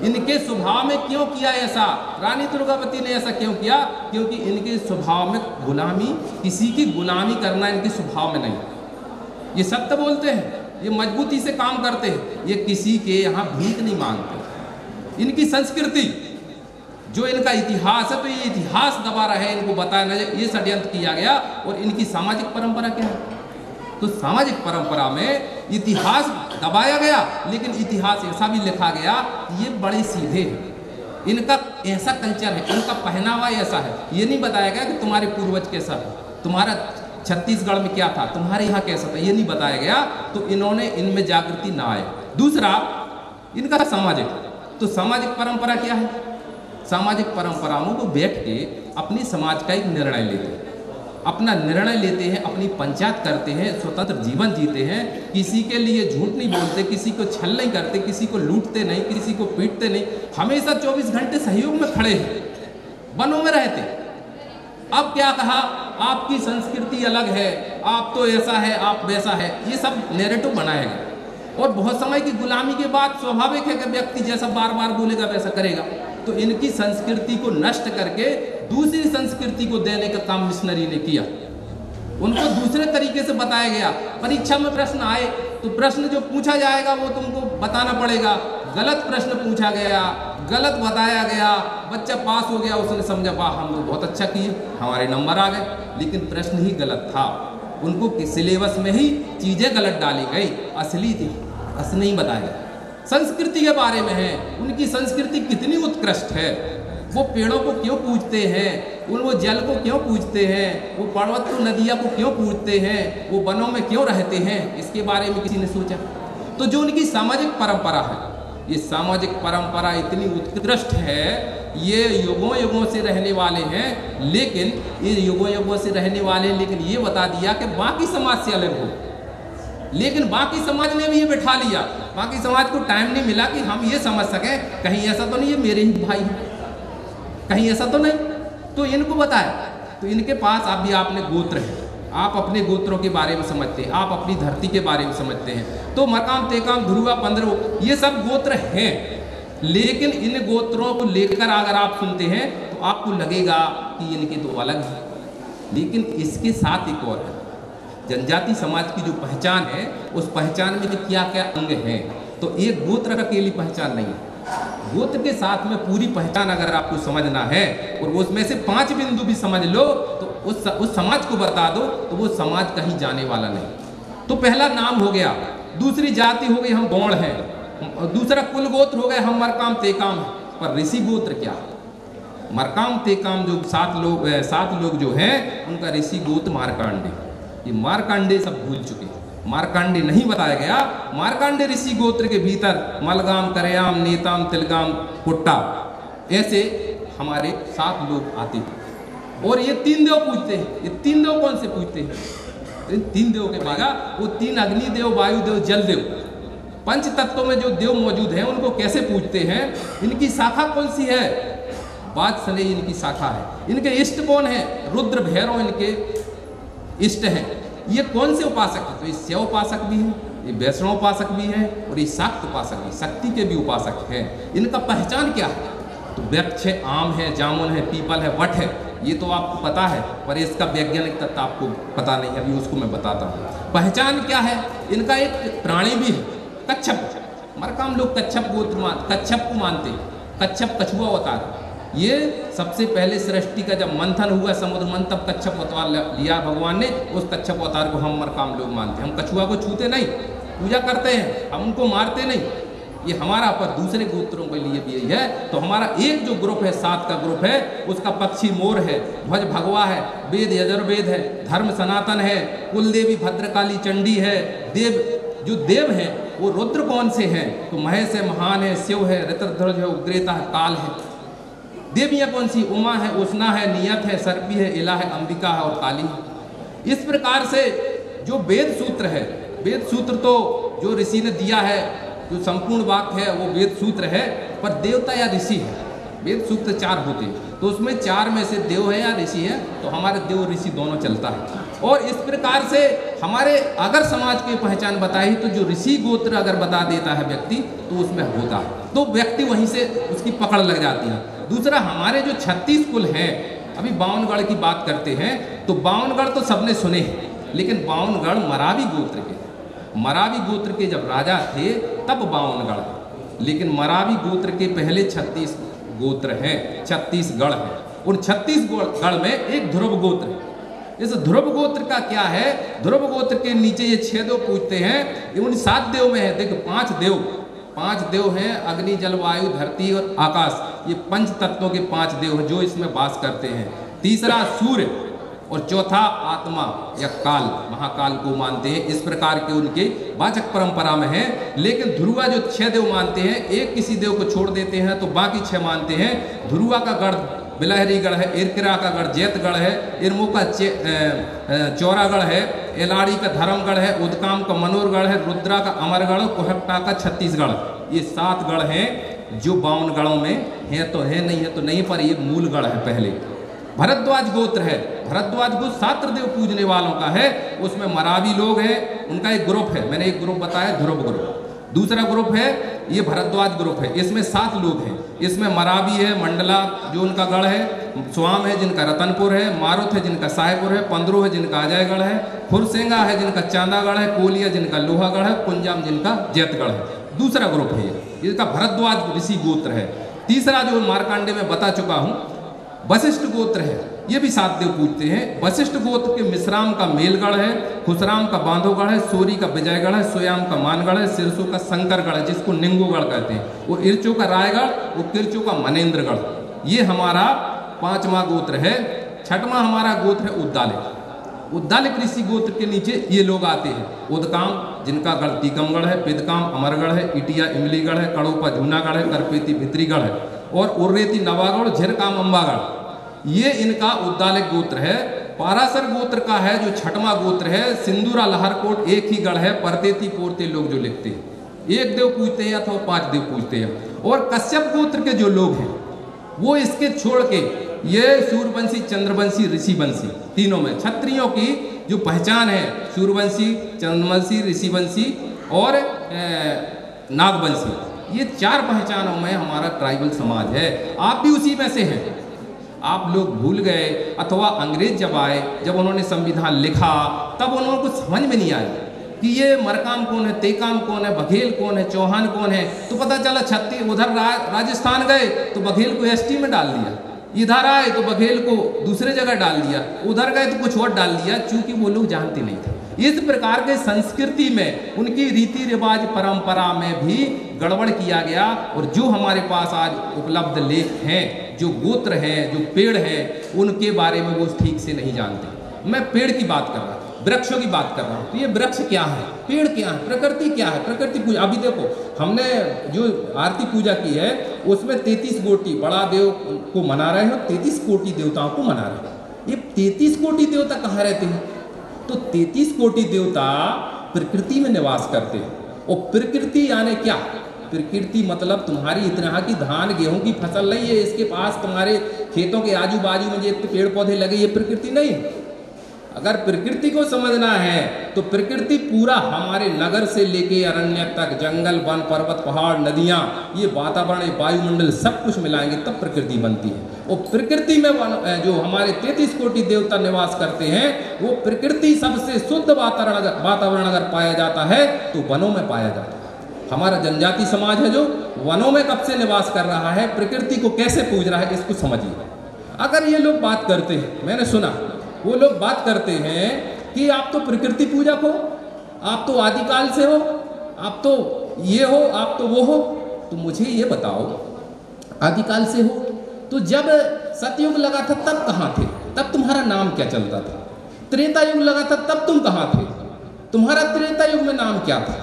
इनके स्वभाव में क्यों किया ऐसा? रानी दुर्गावती ने ऐसा क्यों किया? क्योंकि इनके स्वभाव में गुलामी, किसी की गुलामी करना इनके स्वभाव में नहीं। ये सत्य बोलते हैं, ये मजबूती से काम करते हैं, ये किसी के यहाँ भीख नहीं मांगते। इनकी संस्कृति, जो इनका इतिहास है, तो ये इतिहास दबा रहा है, इनको बताया ना, ये षड्यंत्र किया गया। और इनकी सामाजिक परंपरा क्या है? तो सामाजिक परंपरा में इतिहास दबाया गया, लेकिन इतिहास ऐसा भी लिखा गया कि ये बड़े सीधे हैं, इनका ऐसा कल्चर है, इनका पहनावा ऐसा है। ये नहीं बताया गया कि तुम्हारे पूर्वज कैसा है, तुम्हारा छत्तीसगढ़ में क्या था, तुम्हारे यहाँ कैसा था, ये नहीं बताया गया। तो इन्होंने, इनमें जागृति ना आए। दूसरा, इनका सामाजिक, तो सामाजिक परंपरा क्या है? सामाजिक परंपराओं को बैठ के अपनी समाज का एक निर्णय लेते हैं, अपना निर्णय लेते हैं, अपनी पंचायत करते हैं, स्वतंत्र जीवन जीते हैं, किसी के लिए झूठ नहीं बोलते, किसी को छल नहीं करते, किसी को लूटते नहीं, किसी को पीटते नहीं, हमेशा 24 घंटे सहयोग में खड़े हैं, वनों में रहते। अब क्या कहा, आपकी संस्कृति अलग है, आप तो ऐसा है, आप वैसा है, ये सब नैरेटिव बनाया गया। और बहुत समय की गुलामी के बाद स्वाभाविक है कि व्यक्ति जैसा बार बार बोलेगा वैसा करेगा। तो इनकी संस्कृति को नष्ट करके दूसरी संस्कृति को देने का काम मिशनरी ने किया। उनको दूसरे तरीके से बताया गया। परीक्षा में प्रश्न आए तो प्रश्न जो पूछा जाएगा वो तुमको बताना पड़ेगा। गलत प्रश्न पूछा गया, गलत बताया गया, बच्चा पास हो गया, उसने समझा वाह हम लोग बहुत अच्छा किए, हमारे नंबर आ गए, लेकिन प्रश्न ही गलत था। उनको सिलेबस में ही चीज़ें गलत डाली गई, असली थी, असली नहीं बताया गया। संस्कृति के बारे में है, उनकी संस्कृति कितनी उत्कृष्ट है, वो पेड़ों को क्यों पूजते हैं, वो जल को क्यों पूजते हैं, वो पर्वत को, नदियाँ को क्यों पूजते हैं, वो वनों में क्यों रहते हैं, इसके बारे में किसी ने सोचा? तो जो उनकी सामाजिक परंपरा है, ये सामाजिक परंपरा इतनी उत्कृष्ट है, ये युगों युगों से रहने वाले हैं, लेकिन ये युगों युगों से रहने वाले हैं, लेकिन ये बता दिया कि बाकी समाज से अलग हो। लेकिन बाकी समाज ने भी ये बिठा लिया, बाकी समाज को टाइम नहीं मिला कि हम ये समझ सकें कहीं ऐसा तो नहीं ये मेरे ही भाई हैं, कहीं ऐसा तो नहीं। तो इनको बताया, तो इनके पास अभी आपने गोत्र है, आप अपने गोत्रों के बारे में समझते हैं, आप अपनी धरती के बारे में समझते हैं। तो मकाम, तेकाम, ध्रुवा, पंद्रो, ये सब गोत्र हैं। लेकिन इन गोत्रों को लेकर अगर आप सुनते हैं तो आपको लगेगा कि इनके तो अलग है, लेकिन इसके साथ एक और है। जनजाति समाज की जो पहचान है, उस पहचान में क्या क्या अंग हैं, तो एक गोत्र का अकेली पहचान नहीं है। गोत्र के साथ में पूरी पहचान अगर आपको समझना है और उसमें से 5 बिंदु भी समझ लो तो उस समाज को बता दो तो वो समाज कहीं जाने वाला नहीं। तो पहला नाम हो गया, दूसरी जाति हो गई हम गौड़ हैं, दूसरा कुल गोत्र हो गए हम मरकाम तेकाम। पर ऋषि गोत्र क्या? मरकाम तेकाम जो 7 लोग जो हैं उनका ऋषि गोत्र मारकांडे। ये मारकांडे सब भूल चुके हैं, मारकांडे नहीं बताया गया। मारकांडे ऋषि गोत्र के भीतर मलगाम, करयाम, नेताम, तिलगाम, कुट्टा ऐसे हमारे 7 लोग आते हैं। और ये 3 देव पूजते हैं। ये 3 देव कौन से पूजते हैं? इन 3 देव के बागा वो 3 अग्नि देव, वायु देव, जल देव, 5 तत्वों में जो देव मौजूद हैं उनको कैसे पूजते हैं? इनकी शाखा कौन सी है? वात्सल्य इनकी शाखा है। इनके इष्ट कौन है? रुद्र भैरव इनके इष्ट हैं। ये कौन से उपासक है? तो ये शैव उपासक भी हैं, ये वैष्णव उपासक भी हैं और ये शाक्त उपासक भी, शक्ति के भी उपासक हैं। इनका पहचान क्या है? तो वृक्ष है, आम है, जामुन है, पीपल है, वट है, ये तो आपको पता है, पर इसका वैज्ञानिक तत्व आपको पता नहीं है, अभी उसको मैं बताता हूँ। पहचान क्या है इनका? एक प्राणी भी है, कच्छप। मरकाम लोग कच्छप गोत्र कच्छप को मानते हैं। कच्छप कछुआ अवतार। ये सबसे पहले सृष्टि का जब मंथन हुआ समुद्र मंथन, तब कच्छप अवतार लिया भगवान ने। उस कच्छप अवतार को हम मरकाम लोग मानते हैं। हम कछुआ को छूते नहीं, पूजा करते हैं, हम उनको मारते नहीं। ये हमारा, पर दूसरे गोत्रों के लिए भी यही है। तो हमारा एक जो ग्रुप है, 7 का ग्रुप है, उसका पक्षी मोर है, ध्वज भगवा है, वेद यजुर्वेद है, धर्म सनातन है, कुल देवी भद्रकाली चंडी है। देव जो देव हैं वो रुद्र कौन से हैं? तो महेश है, महान है, शिव है, ऋतध्वज है, उग्रेता है, काल है। देवियाँ कौन सी? उमा है, उष्णा है, नियत है, सर्पी है, इला है, अंबिका है और काली है। इस प्रकार से जो वेद सूत्र है, वेद सूत्र तो जो ऋषि ने दिया है, जो संपूर्ण वाक्य है वो वेद सूत्र है, पर देवता या ऋषि है। वेद सूत्र 4 होते हैं, तो उसमें 4 में से देव है या ऋषि है, तो हमारे देव ऋषि दोनों चलता है। और इस प्रकार से हमारे अगर समाज की पहचान बताई तो जो ऋषि गोत्र अगर बता देता है व्यक्ति तो उसमें होता है, तो व्यक्ति वहीं से उसकी पकड़ लग जाती है। दूसरा, हमारे जो 36 कुल हैं, अभी बावनगढ़ की बात करते हैं तो बावनगढ़ तो सबने सुने हैं, लेकिन बावनगढ़ मरावी गोत्र के, मरावी गोत्र के जब राजा थे तब बावनगढ़, लेकिन मरावी गोत्र के पहले 36 गोत्र हैं, 36 गढ़ हैं। उन 36 गढ़ में एक ध्रुव गोत्र है। इस ध्रुव गोत्र का क्या है? ध्रुव गोत्र के नीचे ये 6 देव पूजते हैं। ये उन 7 देव में है। देखो 5 देव हैं, अग्नि, जल, वायु, धरती और आकाश। ये 5 तत्वों के 5 देव हैं जो इसमें वास करते हैं। तीसरा सूर्य और चौथा आत्मा या काल, महाकाल को मानते हैं। इस प्रकार के उनके वाचक परंपरा में है। लेकिन ध्रुवा जो 6 देव मानते हैं, एक किसी देव को छोड़ देते हैं तो बाकी 6 मानते हैं। ध्रुवा का गढ़ बिलहरीगढ़ है, इरकिरा का गढ़ जैतगढ़ है, इरमो का चौरागढ़ है, एलाड़ी का धर्मगढ़ है, उदकाम का मनोरगढ़ है, रुद्रा का अमरगढ़, कोहट्टा का छत्तीसगढ़। ये 7 गढ़ हैं जो 52 गढ़ों में हैं, तो है नहीं है तो नहीं, पर ये मूल गढ़ है। पहले भरद्वाज गोत्र है। भरद्वाज गोत्र सात्रदेव पूजने वालों का है। उसमें मरावी लोग हैं, उनका एक ग्रुप है, मैंने एक ग्रुप बताया ध्रुव ग्रुप। दूसरा ग्रुप है ये भरद्वाज ग्रुप है, इसमें 7 लोग हैं। इसमें मरावी है, मंडला जो उनका गढ़ है, स्वाम है जिनका रतनपुर है, मारुत है जिनका साहेपुर है, पंद्रो है जिनका अजयगढ़ है, फुरसेंगा है जिनका चांदागढ़ है, कोलिया जिनका लोहागढ़ है, कुंजाम जिनका जैतगढ़ है। दूसरा ग्रुप है ये, इसका भरद्वाज ऋषि गोत्र है। तीसरा जो मारकांडे में बता चुका हूँ, वशिष्ठ गोत्र है। ये भी 7 देव पूजते हैं। वशिष्ठ गोत्र के मिश्राम का मेलगढ़ है, खुसराम का बांधोगढ़ है, सोरी का विजयगढ़ है, सोयाम का मानगढ़ है, सिरसों का शंकरगढ़ है जिसको निंगोगढ़ कहते हैं, वो इरचो का रायगढ़, वो किरचो का मनेन्द्रगढ़। ये हमारा 5वां गोत्र है। 6वां हमारा गोत्र है उद्दालिक। उद्दालिक ऋषि गोत्र के नीचे ये लोग आते हैं। उदकाम जिनका गढ़ टीकमगढ़ है, पिदकाम अमरगढ़ है, इटिया इमलीगढ़ है, कड़ोपा जूनागढ़ है, करपेती भित्रीगढ़ है और उर्रेती नवागढ़, झिरकाम अम्बागढ़। ये इनका उद्दालिक गोत्र है। पारासर गोत्र का है जो 6वां गोत्र है। सिंदूरा लहरकोट एक ही गढ़ है। परतेती पोरते लोग जो लिखते हैं, एक देव पूजते हैं अथवा 5 देव पूजते हैं। और कश्यप गोत्र के जो लोग हैं वो इसके छोड़ के ये सूर्यवंशी, चंद्रवंशी, ऋषिवंशी तीनों में क्षत्रियों की जो पहचान है, सूर्यवंशी, चंद्रवंशी, ऋषिवंशी और नागवंशी, ये 4 पहचानों में हमारा ट्राइबल समाज है। आप भी उसी में से हैं। आप लोग भूल गए, अथवा अंग्रेज जब आए, जब उन्होंने संविधान लिखा, तब उन्होंने कुछ समझ में नहीं आया कि ये मरकाम कौन है, तेकाम कौन है, बघेल कौन है, चौहान कौन है। तो पता चला उधर राजस्थान गए तो बघेल को एसटी में डाल दिया, इधर आए तो बघेल को दूसरे जगह डाल दिया, उधर गए तो कुछ और डाल दिया, चूंकि वो लोग जानते नहीं थे। इस प्रकार के संस्कृति में, उनकी रीति रिवाज परंपरा में भी गड़बड़ किया गया। और जो हमारे पास आज उपलब्ध लेख हैं, जो गोत्र हैं, जो पेड़ हैं, उनके बारे में वो ठीक से नहीं जानते। मैं पेड़ की बात कर रहा हूँ, वृक्षों की बात कर रहा हूँ। तो ये वृक्ष क्या है, पेड़ क्या है, प्रकृति क्या है, प्रकृति पूजा। अभी देखो, हमने जो आरती पूजा की है उसमें 33 कोटि बड़ा देव को मना रहे हैं, 33 कोटि देवताओं को मना रहे हैं। ये 33 कोटि देवता कहाँ रहते हैं? तो 33 कोटि देवता प्रकृति में निवास करते हैं। और प्रकृति यानी क्या? प्रकृति मतलब तुम्हारी इतना की धान गेहूं की फसल नहीं है, इसके पास तुम्हारे खेतों के आजू बाजू में जो पेड़ पौधे लगे, ये प्रकृति नहीं है। अगर प्रकृति को समझना है तो प्रकृति पूरा हमारे नगर से लेके अरण्य तक, जंगल, वन, पर्वत, पहाड़, नदियाँ, ये वातावरण, वायुमंडल सब कुछ मिलाएंगे तब प्रकृति बनती है। और प्रकृति में जो हमारे 33 कोटि देवता निवास करते हैं, वो प्रकृति सबसे शुद्ध वातावरण अगर पाया जाता है तो वनों में पाया जाता है। हमारा जनजाति समाज है जो वनों में कब से निवास कर रहा है, प्रकृति को कैसे पूज रहा है, इसको समझिए। अगर ये लोग बात करते हैं, मैंने सुना वो लोग बात करते हैं कि आप तो प्रकृति पूजक हो, आप तो आदिकाल से हो, आप तो ये हो, आप तो वो हो। तो मुझे ये बताओ, आदिकाल से हो तो जब सतयुग लगा था तब कहाँ थे? तब तुम्हारा नाम क्या चलता था? त्रेता युग लगा था तब तुम कहाँ थे? तुम्हारा त्रेता युग में नाम क्या था?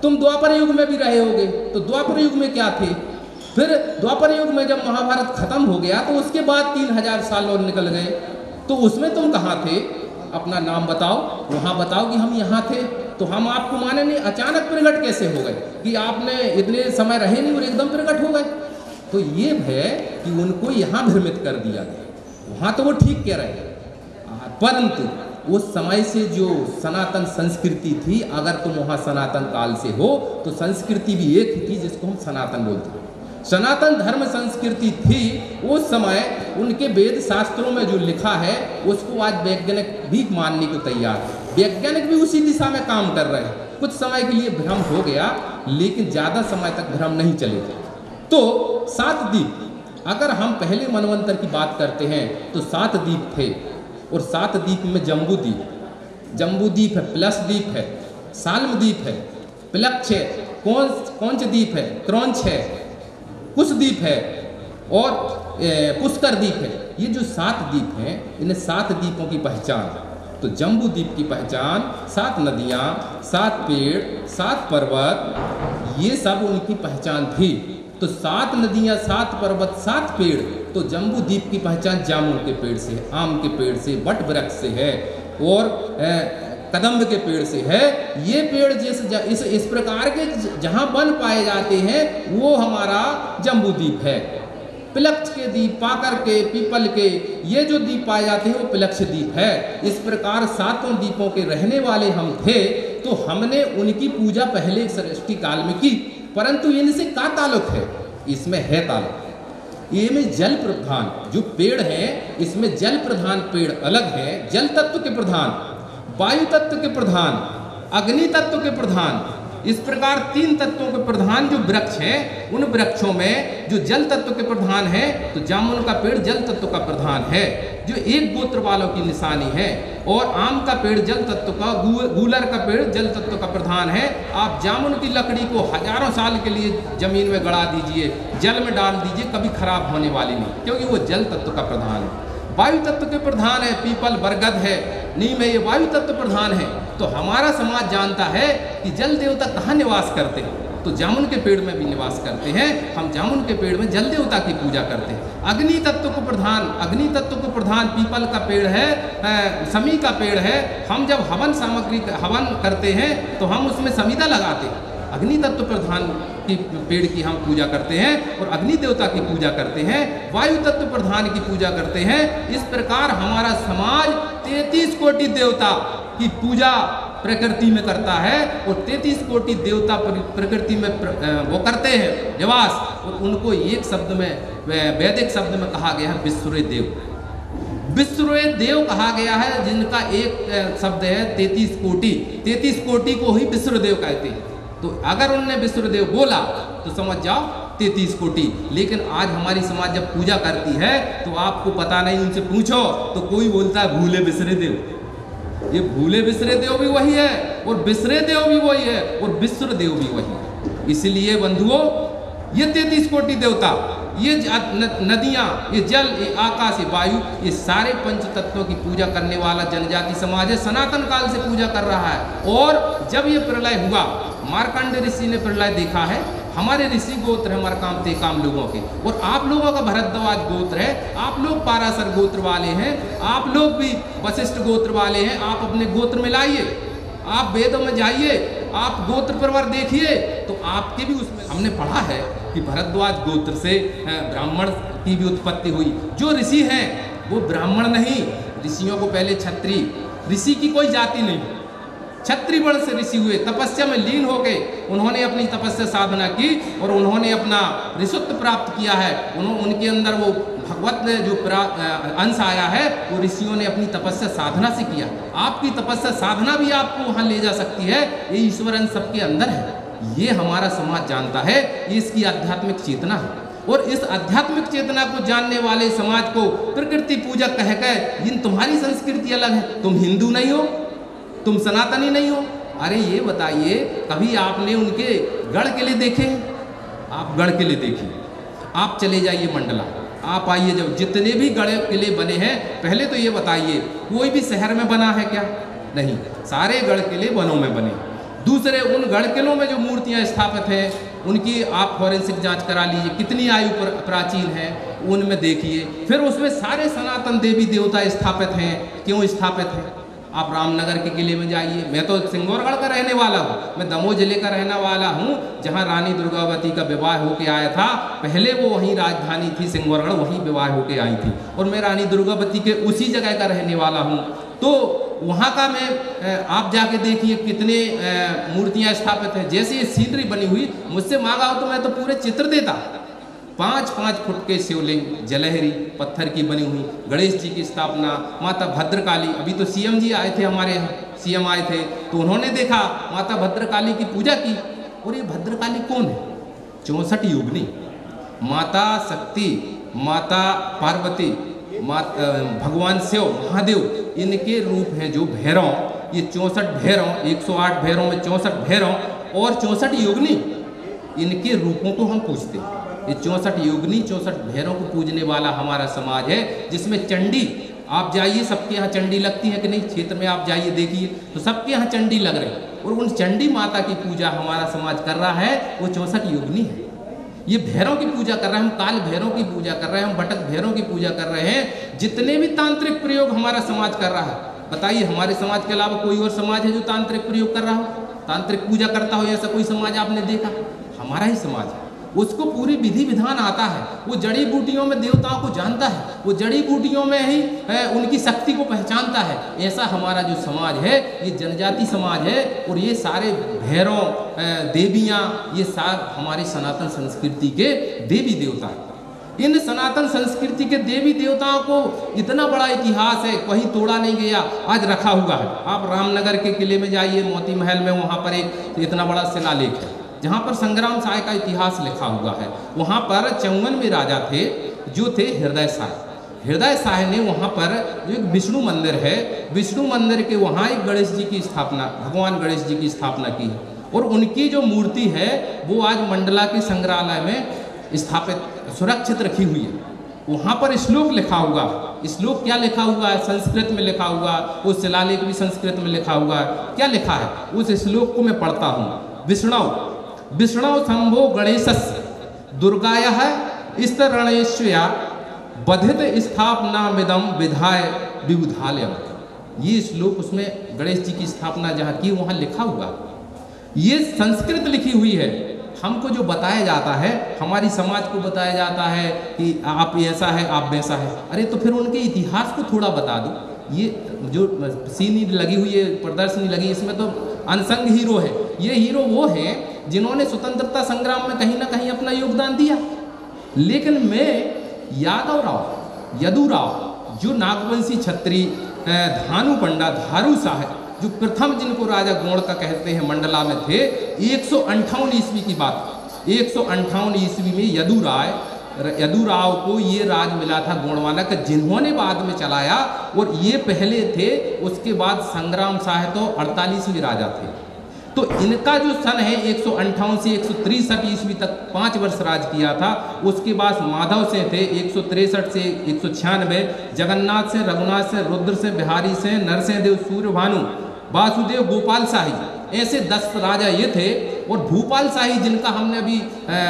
तुम द्वापर युग में भी रहे होगे, तो द्वापर युग में क्या थे? फिर द्वापर युग में जब महाभारत खत्म हो गया तो उसके बाद 3000 साल और निकल गए, तो उसमें तुम कहाँ थे? अपना नाम बताओ, वहाँ बताओ कि हम यहाँ थे। तो हम आपको माने नहीं, अचानक प्रकट कैसे हो गए कि आपने इतने समय रहे नहीं और एकदम प्रकट हो गए? तो ये है कि उनको यहाँ भ्रमित कर दिया गया। वहाँ तो वो ठीक कह रहे हैं, परंतु उस समय से जो सनातन संस्कृति थी, अगर तुम वहाँ सनातन काल से हो तो संस्कृति भी एक ही थी जिसको हम सनातन बोलते हैं। सनातन धर्म संस्कृति थी उस समय। उनके वेद शास्त्रों में जो लिखा है उसको आज वैज्ञानिक भी मानने को तैयार है। वैज्ञानिक भी उसी दिशा में काम कर रहे हैं। कुछ समय के लिए भ्रम हो गया, लेकिन ज़्यादा समय तक भ्रम नहीं चलेगा। तो 7 द्वीप, अगर हम पहले मनवंतर की बात करते हैं तो 7 द्वीप थे। और 7 द्वीप में जम्बू द्वीप है, प्लस द्वीप है, साल्म द्वीप है, प्लक्ष है, कौंच द्वीप है, क्रौंच है, कुशद्वीप है और पुष्कर द्वीप है। ये जो 7 द्वीप हैं, इन 7 द्वीपों की पहचान, तो जम्बू द्वीप की पहचान 7 नदियाँ, 7 पेड़, 7 पर्वत, ये सब उनकी पहचान थी। तो 7 नदियाँ, 7 पर्वत, 7 पेड़। तो जम्बू द्वीप की पहचान जामुन के पेड़ से, आम के पेड़ से, वट वृक्ष से है और कदम्ब के पेड़ से है। ये पेड़ इस प्रकार के जहाँ वन पाए जाते हैं वो हमारा जम्बू द्वीप है। पिलक्ष के द्वीप, पाकर के, पीपल के, ये जो द्वीप पाए जाते हैं वो पिलक्ष द्वीप है। इस प्रकार 7 द्वीपों के रहने वाले हम थे। तो हमने उनकी पूजा पहले सृष्टि काल में की, परंतु इनसे क्या ताल्लुक है? इसमें है ताल्लुक। ये में जल प्रधान जो पेड़ हैं, इसमें जल प्रधान पेड़ अलग है, जल तत्व के प्रधान, वायु तत्व के प्रधान, अग्नि तत्व के प्रधान, इस प्रकार 3 तत्वों के प्रधान जो वृक्ष हैं, उन वृक्षों में जो जल तत्व के प्रधान है, तो जामुन का पेड़ जल तत्व का प्रधान है, जो एक गोत्र वालों की निशानी है। और आम का पेड़ जल तत्व का, गूलर का पेड़ जल तत्व का प्रधान है। आप जामुन की लकड़ी को हजारों साल के लिए जमीन में गड़ा दीजिए, जल में डाल दीजिए, कभी खराब होने वाली नहीं, क्योंकि वो जल तत्व का प्रधान है। वायु तत्व के प्रधान है, पीपल, बरगद है, नीम है, ये वायु तत्व प्रधान है। तो हमारा समाज जानता है कि जल देवता कहाँ निवास करते हैं, तो जामुन के पेड़ में भी निवास करते हैं। हम जामुन के पेड़ में जल देवता की पूजा करते हैं। अग्नि तत्व को प्रधान पीपल का पेड़ है, समी का पेड़ है। हम जब हवन करते हैं तो हम उसमें समीदा लगाते हैं। अग्नि तत्व प्रधान की पेड़ की हम पूजा करते हैं और अग्नि देवता की पूजा करते हैं। वायु तत्व प्रधान की पूजा करते हैं। इस प्रकार हमारा समाज 33 कोटि देवता की पूजा प्रकृति में करता है और 33 कोटि देवता प्रकृति में वो करते हैं निवास, और उनको एक शब्द में, वैदिक शब्द में कहा गया है विश्वरूय देव। विश्वरूय देव कहा गया है, जिनका एक शब्द है 33 कोटि। 33 कोटि को ही विश्वदेव कहते हैं। तो अगर उनने विश्वदेव बोला तो समझ जाओ 33 कोटि। लेकिन आज हमारी समाज जब पूजा करती है तो आपको पता नहीं, उनसे पूछो तो कोई बोलता है भूले बिसरे देव। ये भूले बिसरे देव भी वही है और बिसरे देव भी वही है और विश्व देव भी वही है। इसलिए बंधुओं, ये 33 कोटि देवता, ये नदियाँ, ये जल, ये आकाश, ये वायु, ये सारे पंच तत्वों की पूजा करने वाला जनजाति समाज है, सनातन काल से पूजा कर रहा है। और जब ये प्रलय हुआ, मार्कंड ऋषि ने प्रलय देखा है। हमारे ऋषि गोत्र है मरकाम तेकाम लोगों के, और आप लोगों का भरद्वाज गोत्र है, आप लोग पाराशर गोत्र वाले हैं, आप लोग भी वशिष्ठ गोत्र वाले हैं। आप अपने गोत्र में लाइए, आप वेदों में जाइए, आप गोत्र परवर देखिए, तो आपके भी उसमें हमने पढ़ा है कि भरद्वाज गोत्र से ब्राह्मण की भी उत्पत्ति हुई। जो ऋषि हैं वो ब्राह्मण नहीं, ऋषियों को पहले क्षत्रिय, ऋषि की कोई जाति नहीं, क्षत्रिय वर्ण से ऋषि हुए, तपस्या में लीन हो गए, उन्होंने अपनी तपस्या साधना की और उन्होंने अपना ऋषित्व प्राप्त किया है। उनके अंदर वो भगवत जो अंश आया है वो ऋषियों ने अपनी तपस्या साधना से किया। आपकी तपस्या साधना भी आपको वहाँ ले जा सकती है, ये ईश्वर अंश सबके अंदर है। ये हमारा समाज जानता है, ये इसकी आध्यात्मिक चेतना है। और इस आध्यात्मिक चेतना को जानने वाले समाज को प्रकृति पूजा कह कर, इन तुम्हारी संस्कृति अलग है, तुम हिंदू नहीं हो, तुम सनातनी नहीं हो। अरे ये बताइए, कभी आपने उनके गढ़ किले देखे? आप गढ़ किले देखिए, आप चले जाइए मंडला, आप आइए, जब जितने भी गढ़ किले बने हैं, पहले तो ये बताइए कोई भी शहर में बना है क्या? नहीं, सारे गढ़ किले वनों में बने। दूसरे, उन गढ़ किलों में जो मूर्तियां स्थापित हैं उनकी आप फॉरेंसिक जांच करा लीजिए, कितनी आयु प्राचीन है, उनमें देखिए। फिर उसमें सारे सनातन देवी देवता स्थापित हैं। क्यों स्थापित हैं? आप रामनगर के किले में जाइए, मैं तो सिंगौरगढ़ का रहने वाला हूँ, मैं दमोह जिले का रहने वाला हूँ, जहाँ रानी दुर्गावती का विवाह होके आया था। पहले वो वहीं राजधानी थी सिंगौरगढ़, वहीं विवाह होके आई थी, और मैं रानी दुर्गावती के उसी जगह का रहने वाला हूँ। तो वहाँ का मैं, आप जाके देखिए कितने मूर्तियाँ स्थापित हैं। जैसे ये सीनरी बनी हुई, मुझसे मांगा हो तो मैं तो पूरे चित्र देता। 5-5 फुट के शिवलिंग, जलहरी पत्थर की बनी हुई, गणेश जी की स्थापना, माता भद्रकाली। अभी तो सीएम जी आए थे, हमारे यहाँ सीएम आए थे, तो उन्होंने देखा माता भद्रकाली की पूजा की। और ये भद्रकाली कौन है? 64 योगिनी, माता शक्ति, माता पार्वती, भगवान शिव, महादेव, इनके रूप हैं जो भैरव। ये 64 भैरव, 108 भैरव में 64 भैरव और 64 योगिनी, इनके रूपों को हम पूजते हैं। ये 64 योगिनी, 64 भैरव को पूजने वाला हमारा समाज है, जिसमें चंडी, आप जाइए, सबके यहाँ चंडी लगती है कि नहीं? क्षेत्र में आप जाइए देखिए, तो सबके यहाँ चंडी लग रही है। और उन चंडी माता की पूजा हमारा समाज कर रहा है, वो 64 योगिनी है। ये भैरव की पूजा कर रहे हैं, हम काल भैरव की पूजा कर रहे हैं, हम बटक भैरव की पूजा कर रहे हैं। जितने भी तांत्रिक प्रयोग हमारा समाज कर रहा है, बताइए हमारे समाज के अलावा कोई और समाज है जो तांत्रिक प्रयोग कर रहा हो, तांत्रिक पूजा करता हो? ऐसा कोई समाज आपने देखा? हमारा ही समाज है। उसको पूरी विधि विधान आता है, वो जड़ी बूटियों में देवताओं को जानता है, वो जड़ी बूटियों में ही उनकी शक्ति को पहचानता है। ऐसा हमारा जो समाज है, ये जनजाति समाज है। और ये सारे भैरव, देवियाँ, ये सारे हमारी सनातन संस्कृति के देवी देवता हैं। इन सनातन संस्कृति के देवी देवताओं को इतना बड़ा इतिहास है, कहीं तोड़ा नहीं गया, आज रखा हुआ है। आप रामनगर के किले में जाइए, मोती महल में, वहाँ पर एक इतना बड़ा शिलालेख है जहाँ पर संग्राम साय का इतिहास लिखा हुआ है। वहाँ पर 54 में राजा थे जो थे हृदय साय। हृदय साय ने वहाँ पर जो एक विष्णु मंदिर है, विष्णु मंदिर के वहाँ एक गणेश जी की स्थापना, भगवान गणेश जी की स्थापना की है। और उनकी जो मूर्ति है वो आज मंडला के संग्रहालय में स्थापित, सुरक्षित रखी हुई है। वहाँ पर श्लोक लिखा हुआ, श्लोक क्या लिखा हुआ है? संस्कृत में लिखा हुआ, वो शिलालेख भी संस्कृत में लिखा हुआ है। क्या लिखा है? उस श्लोक को मैं पढ़ता हूँ। विष्णु शंभो गणेशस्य दुर्गायाः स्तरणेश्वया बधित स्थापना मिदम विधाय विबुधालयम। ये श्लोक, उसमें गणेश जी की स्थापना जहाँ की वहाँ लिखा हुआ, ये संस्कृत लिखी हुई है। हमको जो बताया जाता है, हमारी समाज को बताया जाता है कि आप ऐसा है, आप वैसा है। अरे तो फिर उनके इतिहास को थोड़ा बता दो। ये जो सीन लगी हुई है, प्रदर्शनी लगी, इसमें तो अनसंग हीरो है। ये हीरो वो हैं जिन्होंने स्वतंत्रता संग्राम में कहीं ना कहीं अपना योगदान दिया। लेकिन मैं यदुराव जो नागवंशी क्षत्रिय धानु पंडा धारू साहब जो प्रथम जिनको राजा गोण का कहते हैं मंडला में थे, 158 ईस्वी की बात, 158 ईस्वी में यदुराव को ये राज मिला था गोंडवाना का, जिन्होंने बाद में चलाया। और ये पहले थे, उसके बाद संग्राम शाह तो 48वें राजा थे। तो इनका जो सन है 158 से 163 ईस्वी तक 5 वर्ष राज किया था। उसके बाद माधव से थे 163 से 196, जगन्नाथ से, रघुनाथ से, रुद्र से, बिहारी से, नरसिंहदेव, सूर्यभानु, वासुदेव, गोपाल शाही, ऐसे 10 राजा ये थे। और भूपाल शाही जिनका हमने अभी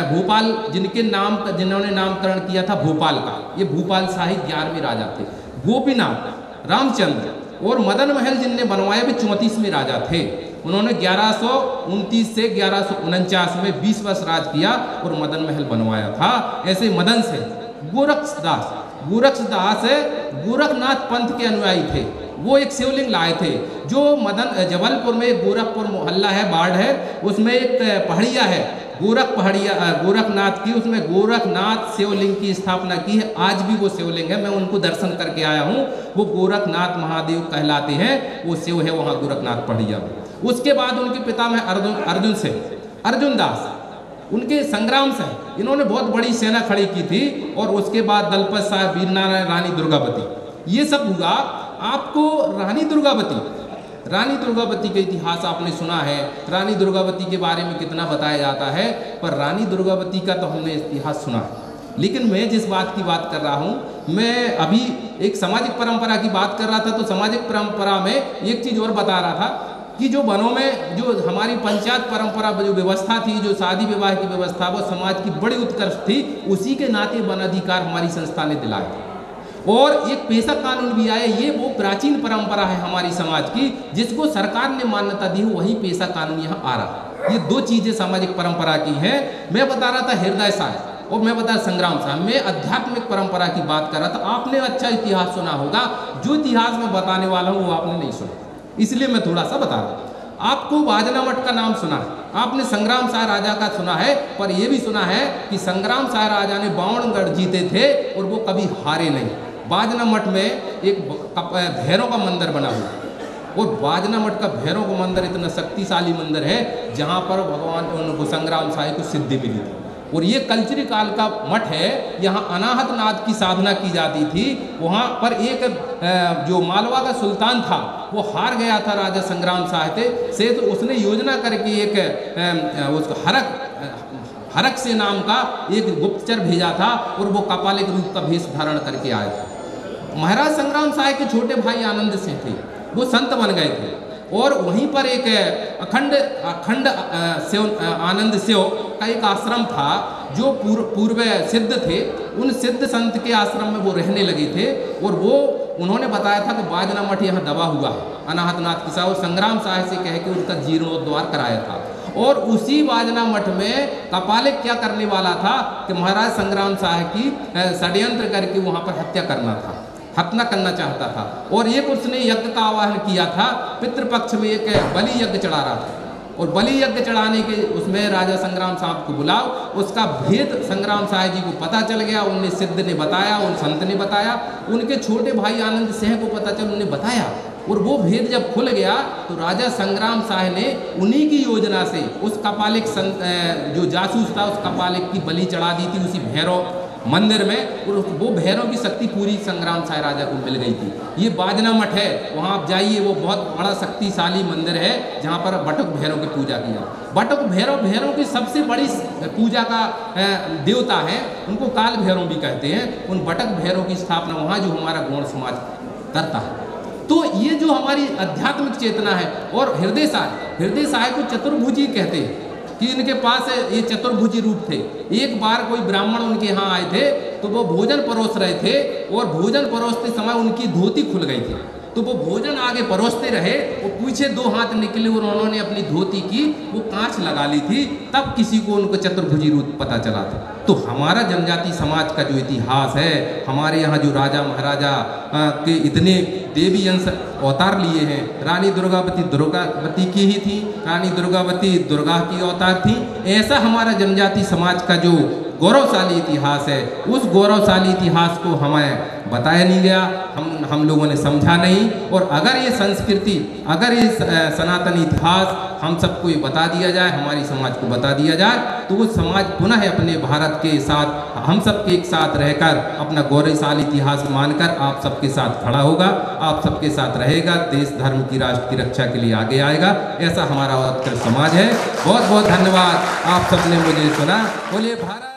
भोपाल जिनके नाम का जिन्होंने नामकरण किया था भोपाल का, ये भूपाल शाही 11वें राजा थे। गोपीनाथ, रामचंद्र और मदन महल जिनने बनवाया भी 34वें राजा थे। उन्होंने 1129 से 1149 में 20 वर्ष राज किया और मदन महल बनवाया था। ऐसे मदन से गोरक्षदास गोरखनाथ पंथ के अनुयायी थे। वो एक शिवलिंग लाए थे जो जबलपुर में गोरखपुर मोहल्ला है, बाढ़ है, उसमें एक पहाड़िया है गोरखनाथ की, उसमें गोरखनाथ शिवलिंग की स्थापना की है। आज भी वो शिवलिंग है, मैं उनको दर्शन करके आया हूँ। वो गोरखनाथ महादेव कहलाते हैं, वो शिव है वहाँ गोरखनाथ पहाड़िया में। उसके बाद उनके पिता में अर्जुन दास, उनके संग्राम से इन्होंने बहुत बड़ी सेना खड़ी की थी। और उसके बाद दलपत साहब, वीरनारायण, रानी दुर्गावती, ये सब हुआ। आपको रानी दुर्गावती का इतिहास आपने सुना है, रानी दुर्गावती के बारे में कितना बताया जाता है, पर रानी दुर्गावती का तो हमने इतिहास सुना है। लेकिन मैं जिस बात की बात कर रहा हूँ, मैं अभी एक सामाजिक परंपरा की बात कर रहा था। तो सामाजिक परंपरा में एक चीज़ और बता रहा था कि जो वनों में जो हमारी पंचायत परंपरा जो व्यवस्था थी, जो शादी विवाह की व्यवस्था, वो समाज की बड़ी उत्कृष्ट थी। उसी के नाते वन अधिकार हमारी संस्था ने दिलाया। और एक पेशा कानून भी आया। ये वो प्राचीन परंपरा है हमारी समाज की, जिसको सरकार ने मान्यता दी, वही पेशा कानून यहाँ आ रहा है। ये 2 चीज़ें सामाजिक परंपरा की हैं। मैं बता रहा था हृदय साहब और मैं बता संग्राम साहब, मैं आध्यात्मिक परंपरा की बात कर रहा था। आपने अच्छा इतिहास सुना होगा, जो इतिहास मैं बताने वाला हूँ वो आपने नहीं सुना, इसलिए मैं थोड़ा सा बता रहा हूँ। आपको बाजना मठ का नाम सुना है, आपने संग्राम शाह राजा का सुना है, पर यह भी सुना है कि संग्राम शाह राजा ने 52 गढ़ जीते थे और वो कभी हारे नहीं। बाजना मठ में एक भैरव का मंदिर बना हुआ, और बाजना मठ का भैरव का मंदिर इतना शक्तिशाली मंदिर है जहाँ पर भगवान उनको संग्राम शाह को सिद्धि मिली थी। और ये कल्चरी काल का मठ है, यहाँ अनाहत नाद की साधना की जाती थी। वहाँ पर एक जो मालवा का सुल्तान था वो हार गया था राजा संग्राम शाह से, तो उसने योजना करके एक उसको हरक से नाम का एक गुप्तचर भेजा था और वो कपालिक रूप का भेष धारण करके आए थे। महाराज संग्राम शाह के छोटे भाई आनंद सिंह थे, वो संत बन गए थे। और वहीं पर एक अखंड आनंद शिव का एक आश्रम था जो पूर्व सिद्ध थे। उन सिद्ध संत के आश्रम में वो रहने लगे थे और वो उन्होंने बताया था कि बाजना मठ यहाँ दबा हुआ है अनाहतनाथ के साथ, और संग्राम शाह से कह के उनका जीर्णोद्धार कराया था। और उसी बाजना मठ में कपालिक क्या करने वाला था कि महाराज संग्राम शाह की षड्यंत्र करके वहाँ पर हत्या करना चाहता था। और एक उसने यज्ञ का आवाहन किया था, पितृपक्ष में एक बलि यज्ञ चढ़ा रहा था, और बलि यज्ञ चढ़ाने के उसमें राजा संग्राम साहब को बुलाओ। उसका भेद संग्राम शाह जी को पता चल गया, उन्हें सिद्ध ने बताया, उन संत ने बताया, उनके छोटे भाई आनंद सिंह को पता चल, उन्हें बताया। और वो भेद जब खुल गया तो राजा संग्राम शाह ने उन्हीं की योजना से उस कपालिक जो जासूस था उस कपालिक की बलि चढ़ा दी थी उसी भैरव मंदिर में, और वो भैरव की शक्ति पूरी संग्राम शाह राजा को मिल गई थी। ये बाजना मठ है, वहाँ आप जाइए, वो बहुत बड़ा शक्तिशाली मंदिर है जहाँ पर बटुक भैरव की पूजा किया। बटुक भैरव की सबसे बड़ी पूजा का देवता है, उनको काल भैरव भी कहते हैं। उन बटुक भैरव की स्थापना वहाँ जो हमारा गौड़ समाज करता है। तो ये जो हमारी आध्यात्मिक चेतना है। और हृदय साय को चतुर्भुजी कहते हैं कि इनके पास ये चतुर्भुजी रूप थे। एक बार कोई ब्राह्मण उनके यहाँ आए थे तो वो भोजन परोस रहे थे, और भोजन परोसते समय उनकी धोती खुल गई थी, तो वो भोजन आगे परोसते रहे, वो पीछे 2 हाथ निकले और उन्होंने अपनी धोती की वो कांच लगा ली थी, तब किसी को उनको चतुर्भुजी रूप पता चला था। तो हमारा जनजाति समाज का जो इतिहास है, हमारे यहाँ जो राजा महाराजा के इतने देवी अंश अवतार लिए हैं। रानी दुर्गावती की ही थी, रानी दुर्गावती दुर्गा की अवतार थी। ऐसा हमारा जनजाति समाज का जो गौरवशाली इतिहास है, उस गौरवशाली इतिहास को हमें बताया नहीं गया, हम लोगों ने समझा नहीं। और अगर ये संस्कृति, अगर ये सनातन इतिहास हम सबको ये बता दिया जाए, हमारी समाज को बता दिया जाए, तो वो समाज पुनः अपने भारत के साथ, हम सबके एक साथ रहकर अपना गौरवशाली इतिहास मानकर आप सबके साथ खड़ा होगा, आप सबके साथ रहेगा, देश धर्म की राष्ट्र की रक्षा के लिए आगे आएगा। ऐसा हमारा उत्कृष्ट समाज है। बहुत बहुत धन्यवाद, आप सबने मुझे सुना। बोलिए भारत।